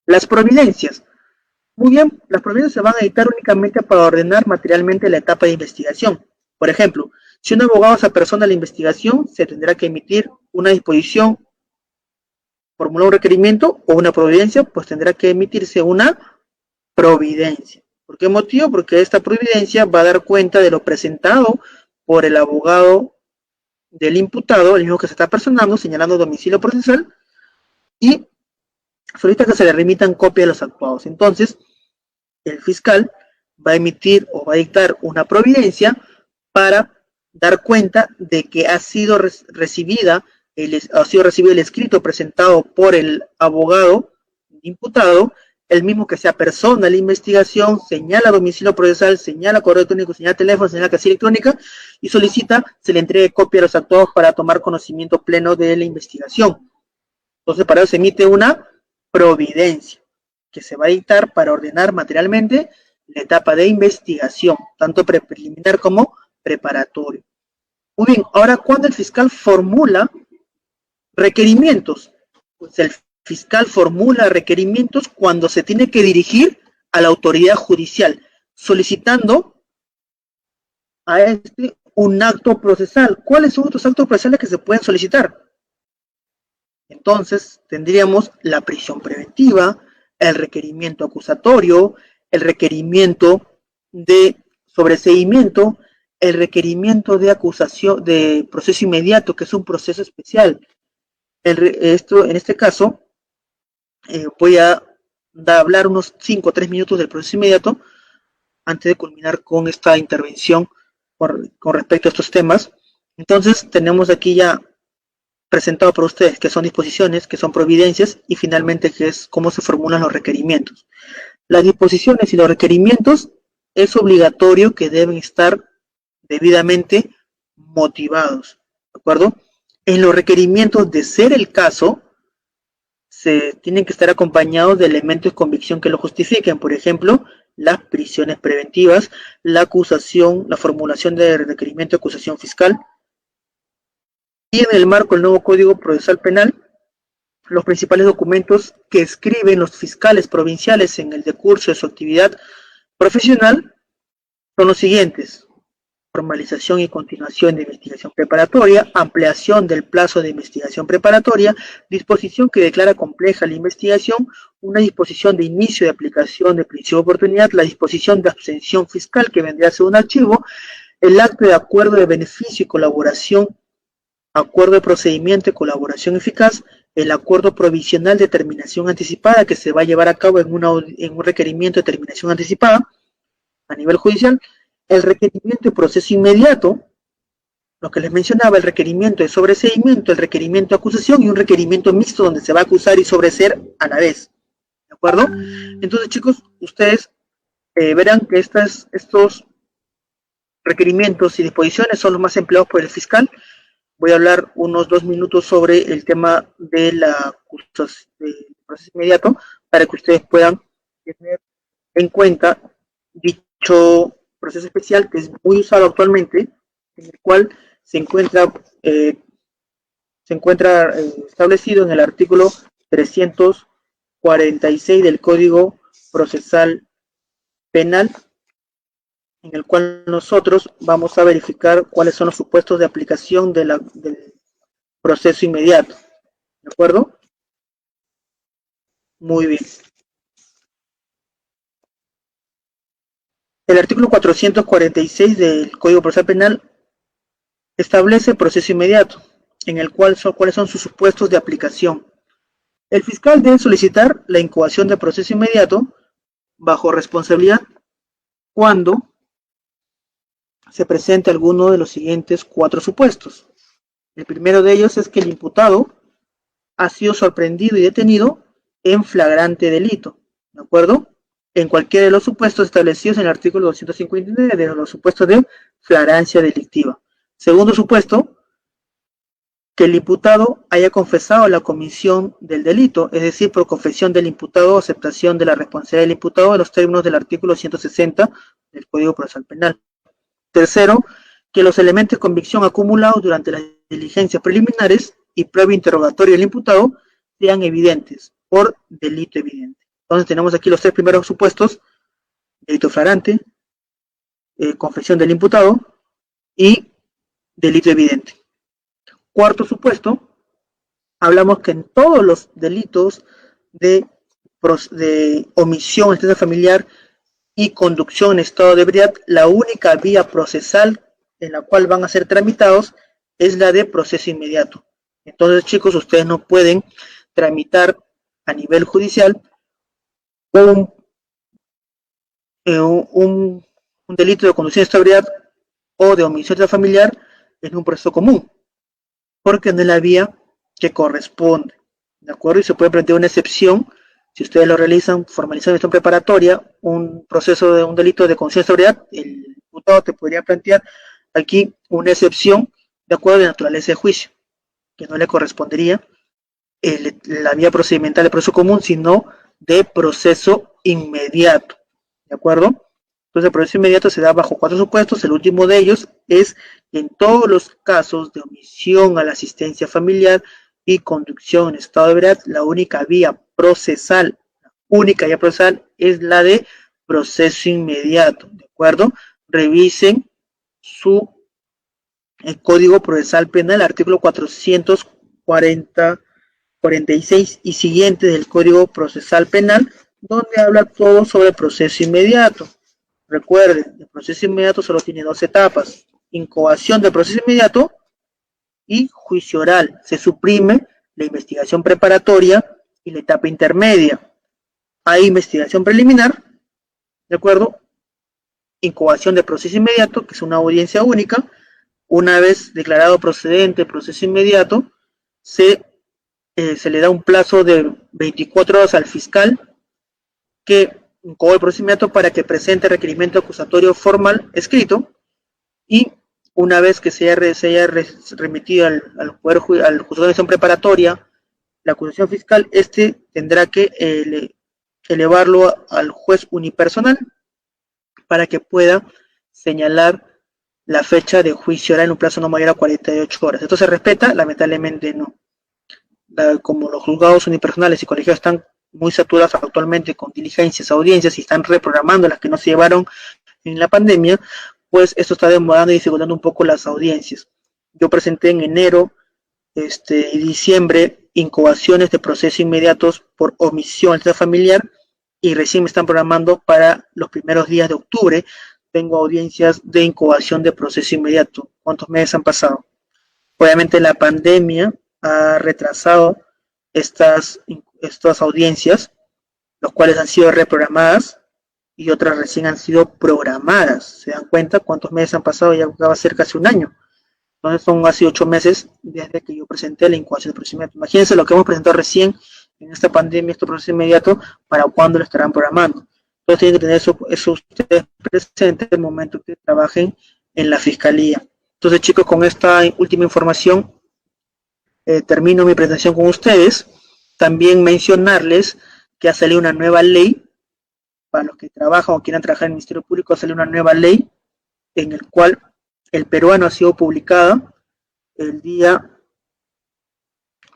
Las providencias. Muy bien, las providencias se van a dictar únicamente para ordenar materialmente la etapa de investigación. Por ejemplo, si un abogado se apersona a la investigación, se tendrá que emitir una disposición, formular un requerimiento o una providencia, pues tendrá que emitirse una providencia. ¿Por qué motivo? Porque esta providencia va a dar cuenta de lo presentado por el abogado del imputado, el mismo que se está personando, señalando domicilio procesal, y solicita que se le remitan copia de los actuados. Entonces, el fiscal va a emitir o va a dictar una providencia para dar cuenta de que ha sido recibido el escrito presentado por el abogado imputado, el mismo que se apersona a la investigación, señala domicilio procesal, señala correo electrónico, señala teléfono, señala casilla electrónica y solicita se le entregue copia de los actuados para tomar conocimiento pleno de la investigación. Entonces, para eso se emite una providencia que se va a dictar para ordenar materialmente la etapa de investigación, tanto preliminar como preparatorio. Muy bien, ahora cuando el fiscal formula requerimientos, pues el fiscal formula requerimientos cuando se tiene que dirigir a la autoridad judicial, solicitando a un acto procesal. ¿Cuáles son otros actos procesales que se pueden solicitar? Entonces, tendríamos la prisión preventiva, el requerimiento acusatorio, el requerimiento de sobreseimiento, el requerimiento de acusación de proceso inmediato, que es un proceso especial. En este caso, voy a hablar unos 5 o 3 minutos del proceso inmediato antes de culminar con esta intervención con respecto a estos temas. Entonces, tenemos aquí ya presentado para ustedes qué son disposiciones, qué son providencias y finalmente qué es cómo se formulan los requerimientos. Las disposiciones y los requerimientos es obligatorio que deben estar debidamente motivados, ¿de acuerdo? En los requerimientos, de ser el caso, se tienen que estar acompañados de elementos de convicción que lo justifiquen, por ejemplo, las prisiones preventivas, la acusación, la formulación de requerimiento de acusación fiscal, y en el marco del nuevo Código Procesal Penal, los principales documentos que escriben los fiscales provinciales en el decurso de su actividad profesional son los siguientes: formalización y continuación de investigación preparatoria, ampliación del plazo de investigación preparatoria, disposición que declara compleja la investigación, una disposición de inicio de aplicación del principio de oportunidad, la disposición de abstención fiscal que vendría a ser un archivo, el acto de acuerdo de beneficio y colaboración, acuerdo de procedimiento y colaboración eficaz, el acuerdo provisional de terminación anticipada que se va a llevar a cabo en un requerimiento de terminación anticipada a nivel judicial, el requerimiento de proceso inmediato, lo que les mencionaba, el requerimiento de sobreseimiento, el requerimiento de acusación y un requerimiento mixto donde se va a acusar y sobreseer a la vez. ¿De acuerdo? Entonces, chicos, ustedes verán que estos requerimientos y disposiciones son los más empleados por el fiscal. Voy a hablar unos 2 minutos sobre el tema de la del proceso inmediato para que ustedes puedan tener en cuenta dicho proceso especial que es muy usado actualmente, en el cual se encuentra establecido en el artículo 346 del Código Procesal Penal, en el cual nosotros vamos a verificar cuáles son los supuestos de aplicación del proceso inmediato. ¿De acuerdo? Muy bien. El artículo 446 del Código Procesal Penal establece el proceso inmediato, en el cual cuáles son sus supuestos de aplicación. El fiscal debe solicitar la incoación de proceso inmediato bajo responsabilidad cuando se presente alguno de los siguientes 4 supuestos. El primero de ellos es que el imputado ha sido sorprendido y detenido en flagrante delito, ¿de acuerdo? En cualquiera de los supuestos establecidos en el artículo 259 de los supuestos de flagrancia delictiva. Segundo supuesto, que el imputado haya confesado la comisión del delito, es decir, por confesión del imputado o aceptación de la responsabilidad del imputado en los términos del artículo 160 del Código Procesal Penal. Tercero, que los elementos de convicción acumulados durante las diligencias preliminares y previo interrogatorio del imputado sean evidentes por delito evidente. Entonces tenemos aquí los 3 primeros supuestos: delito flagrante, confesión del imputado y delito evidente. Cuarto supuesto, hablamos que en todos los delitos de omisión en estado familiar y conducción en estado de ebriedad, la única vía procesal en la cual van a ser tramitados es la de proceso inmediato. Entonces, chicos, ustedes no pueden tramitar a nivel judicial un delito de conducción en estado de ebriedad o de omisión familiar en un proceso común, porque no es la vía que corresponde, ¿de acuerdo? Y se puede plantear una excepción si ustedes lo realizan formalizando esta preparatoria, un proceso de un delito de conducción en sobriedad. El imputado te podría plantear aquí una excepción de acuerdo a la naturaleza de juicio, que no le correspondería la vía procedimental de proceso común, sino de proceso inmediato, ¿de acuerdo? Entonces el proceso inmediato se da bajo 4 supuestos. El último de ellos es que en todos los casos de omisión a la asistencia familiar y conducción en estado de ebriedad, la única vía procesal es la de proceso inmediato, ¿de acuerdo? Revisen el Código Procesal Penal, artículo 446 y siguiente del Código Procesal Penal, donde habla todo sobre proceso inmediato. Recuerden, el proceso inmediato solo tiene 2 etapas. incoación del proceso inmediato y juicio oral. Se suprime la investigación preparatoria y la etapa intermedia. Hay investigación preliminar, ¿de acuerdo? Incoación de proceso inmediato, que es una audiencia única. Una vez declarado procedente el proceso inmediato, se le da un plazo de 24 horas al fiscal que incoó el proceso inmediato para que presente requerimiento acusatorio formal escrito, y una vez que se haya remitido al juzgado de acción preparatoria la acusación fiscal, tendrá que elevarlo al juez unipersonal para que pueda señalar la fecha de juicio oral en un plazo no mayor a 48 horas. ¿Esto se respeta? Lamentablemente no. Como los juzgados unipersonales y colegiados están muy saturados actualmente con diligencias, audiencias, y están reprogramando las que no se llevaron en la pandemia, pues esto está demorando y dificultando un poco las audiencias. Yo presenté en enero y diciembre incoaciones de proceso inmediatos por omisión familiar, y recién me están programando para los primeros días de octubre. Tengo audiencias de incoación de proceso inmediato. ¿Cuántos meses han pasado? Obviamente la pandemia ha retrasado estas audiencias, las cuales han sido reprogramadas y otras recién han sido programadas. ¿Se dan cuenta cuántos meses han pasado? Ya va a ser casi un año. Entonces son casi 8 meses desde que yo presenté la incoación de proceso inmediato. Imagínense lo que hemos presentado recién en esta pandemia, este proceso inmediato, para cuándo lo estarán programando. Entonces tienen que tener eso ustedes presentes en el momento que trabajen en la fiscalía. Entonces, chicos, con esta última información termino mi presentación con ustedes. También mencionarles que ha salido una nueva ley para los que trabajan o quieran trabajar en el Ministerio Público. Ha salido una nueva ley en el cual el peruano ha sido publicada el día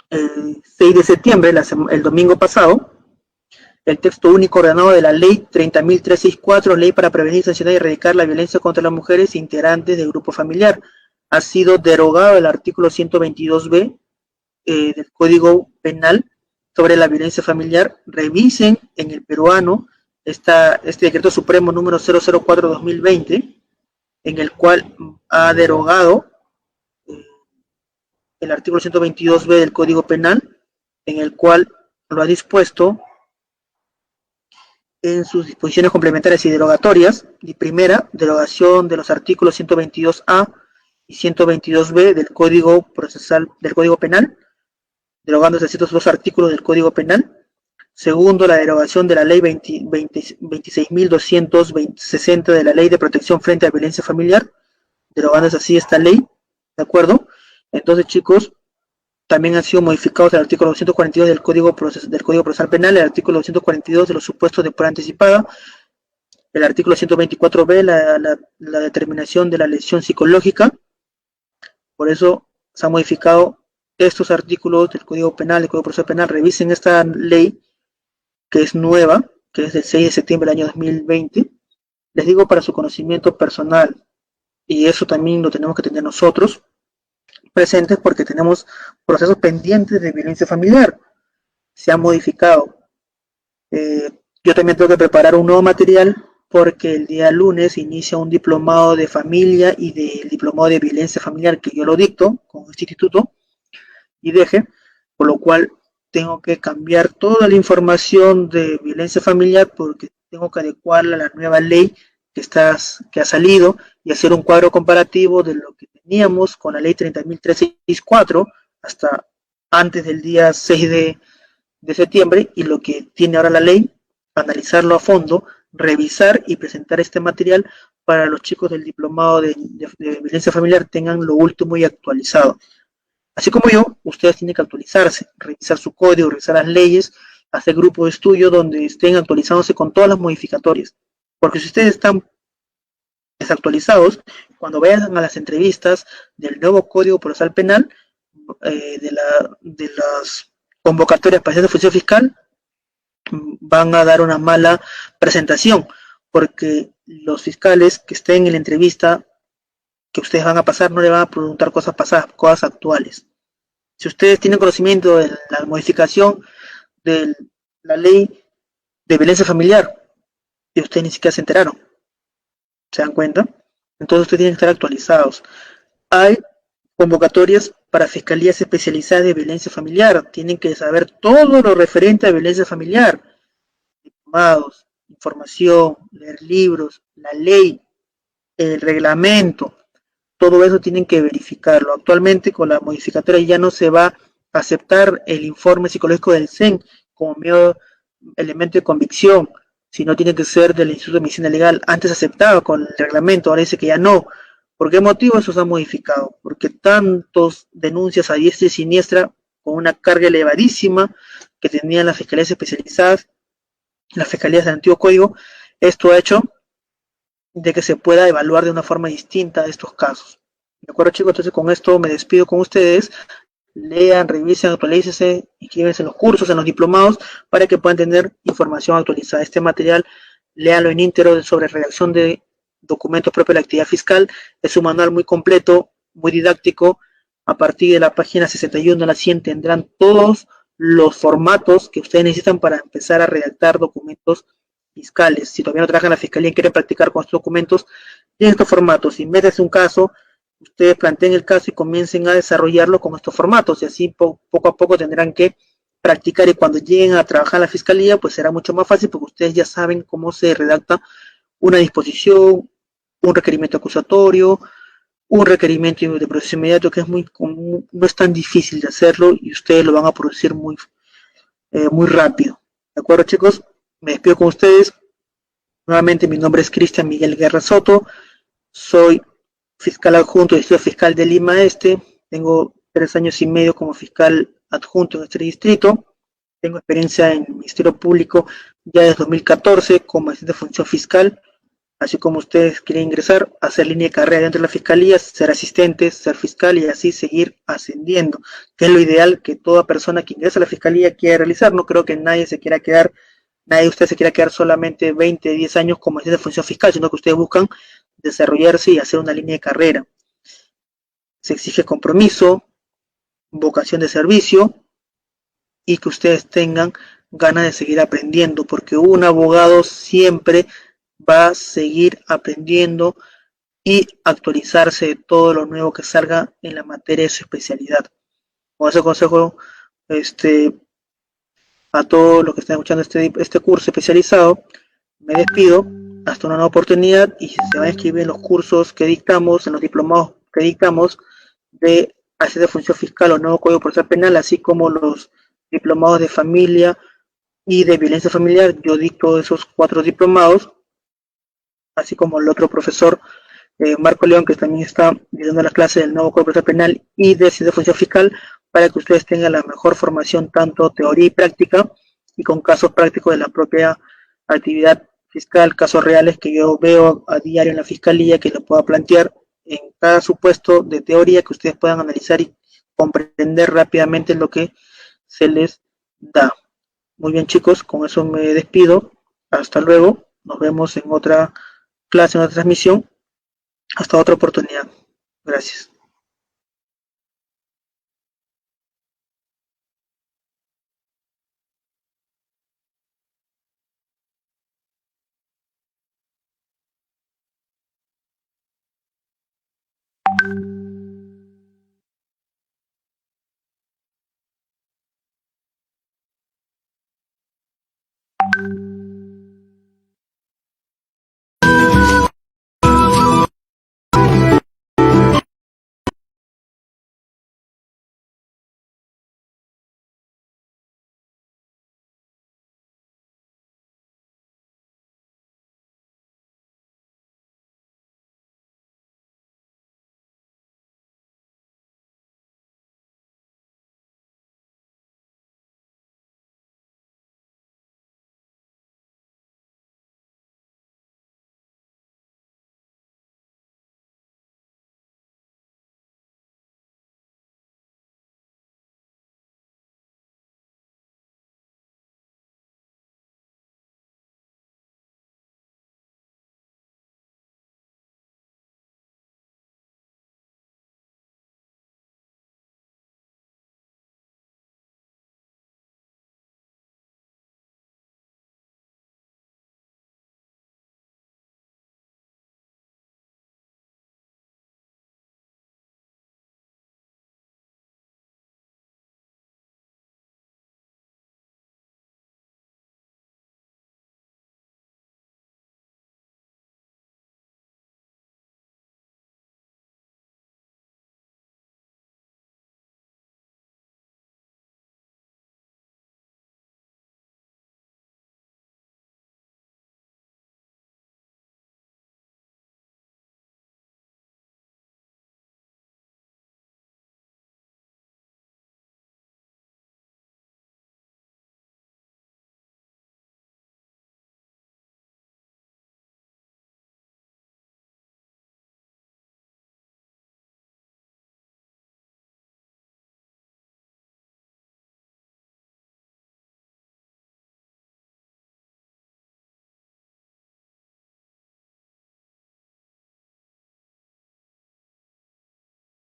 6 de septiembre, el domingo pasado. El texto único ordenado de la ley 30.364, ley para prevenir, sancionar y erradicar la violencia contra las mujeres integrantes del grupo familiar. Ha sido derogado el artículo 122b del Código Penal sobre la violencia familiar. Revisen en el peruano este decreto supremo número 004-2020, en el cual ha derogado el artículo 122b del Código Penal, en el cual lo ha dispuesto en sus disposiciones complementarias y derogatorias. Y primera, derogación de los artículos 122a y 122b del Código Procesal, del Código Penal, derogando estos dos artículos del Código Penal. Segundo, la derogación de la ley 26.260 de la Ley de Protección frente a Violencia Familiar, derogándose así esta ley, ¿de acuerdo? Entonces, chicos, también han sido modificados el artículo 242 del Código Procesal Penal, el artículo 242 de los supuestos de prueba anticipada, el artículo 124b, la determinación de la lesión psicológica. Por eso se han modificado estos artículos del Código Penal, del Código Procesal Penal. Revisen esta ley, que es nueva, que es del 6 de septiembre del año 2020. Les digo para su conocimiento personal, y eso también lo tenemos que tener nosotros presentes, porque tenemos procesos pendientes de violencia familiar. Se ha modificado. Yo también tengo que preparar un nuevo material, porque el día lunes inicia un diplomado de familia y del diplomado de violencia familiar que yo lo dicto con este instituto y deje, por lo cual tengo que cambiar toda la información de violencia familiar, porque tengo que adecuarla a la nueva ley que ha salido, y hacer un cuadro comparativo de lo que teníamos con la ley 30.364 hasta antes del día 6 de septiembre y lo que tiene ahora la ley, analizarlo a fondo, revisar y presentar este material para los chicos del diplomado de violencia familiar tengan lo último y actualizado. Así como yo, ustedes tienen que actualizarse, revisar su código, revisar las leyes, hacer grupos de estudio donde estén actualizándose con todas las modificatorias. Porque si ustedes están desactualizados, cuando vayan a las entrevistas del nuevo Código Procesal Penal, de las convocatorias para hacer función fiscal, van a dar una mala presentación, porque los fiscales que estén en la entrevista que ustedes van a pasar no le van a preguntar cosas pasadas, cosas actuales. Si ustedes tienen conocimiento de la modificación de la ley de violencia familiar, y ustedes ni siquiera se enteraron, ¿se dan cuenta? Entonces ustedes tienen que estar actualizados. Hay convocatorias para fiscalías especializadas de violencia familiar. Tienen que saber todo lo referente a violencia familiar. Diplomados, información, leer libros, la ley, el reglamento, todo eso tienen que verificarlo. Actualmente con la modificatoria ya no se va a aceptar el informe psicológico del CEN como medio elemento de convicción, sino tiene que ser del Instituto de Medicina Legal. Antes aceptaba con el reglamento, ahora dice que ya no. ¿Por qué motivo eso se ha modificado? Porque tantos denuncias a diestra y siniestra con una carga elevadísima que tenían las fiscalías especializadas, las fiscalías del antiguo código, esto ha hecho de que se pueda evaluar de una forma distinta estos casos. ¿De acuerdo, chicos? Entonces con esto me despido con ustedes. Lean, revisen, actualícense, inscríbanse en los cursos, en los diplomados, para que puedan tener información actualizada. Este material, léanlo en íntegro sobre redacción de documentos propios de la actividad fiscal. Es un manual muy completo, muy didáctico. A partir de la página 61 a la 100 tendrán todos los formatos que ustedes necesitan para empezar a redactar documentos fiscales. Si todavía no trabajan en la fiscalía y quieren practicar con estos documentos, tienen estos formatos. Invéntense un caso, ustedes planteen el caso y comiencen a desarrollarlo con estos formatos y así poco a poco tendrán que practicar y cuando lleguen a trabajar en la fiscalía pues será mucho más fácil porque ustedes ya saben cómo se redacta una disposición, un requerimiento acusatorio, un requerimiento de proceso inmediato que es no es tan difícil de hacerlo y ustedes lo van a producir muy rápido. ¿De acuerdo, chicos? Me despido con ustedes. Nuevamente mi nombre es Cristian Miguel Guerra Soto. Soy fiscal adjunto del Distrito Fiscal de Lima Este. Tengo 3 años y medio como fiscal adjunto en este distrito. Tengo experiencia en el Ministerio Público ya desde 2014 como asistente de función fiscal. Así como ustedes quieren ingresar, hacer línea de carrera dentro de la fiscalía, ser asistente, ser fiscal y así seguir ascendiendo, que es lo ideal que toda persona que ingresa a la fiscalía quiere realizar. No creo que nadie de ustedes se quiera quedar solamente 20, 10 años como asistente de función fiscal, sino que ustedes buscan desarrollarse y hacer una línea de carrera. Se exige compromiso, vocación de servicio y que ustedes tengan ganas de seguir aprendiendo, porque un abogado siempre va a seguir aprendiendo y actualizarse de todo lo nuevo que salga en la materia de su especialidad. Con ese consejo a todos los que están escuchando este curso especializado, me despido hasta una nueva oportunidad y si se van a inscribir en los cursos que dictamos, en los diplomados que dictamos de asistente de función fiscal o nuevo código procesal penal, así como los diplomados de familia y de violencia familiar, yo dicto esos 4 diplomados, así como el otro profesor Marco León, que también está dando la clase del nuevo Código Procesal Penal y de Ciencia de Función Fiscal, para que ustedes tengan la mejor formación, tanto teoría y práctica, y con casos prácticos de la propia actividad fiscal, casos reales que yo veo a diario en la fiscalía, que lo pueda plantear en cada supuesto de teoría, que ustedes puedan analizar y comprender rápidamente lo que se les da. Muy bien, chicos, con eso me despido. Hasta luego. Nos vemos en otra clase, en otra transmisión. Hasta otra oportunidad. Gracias.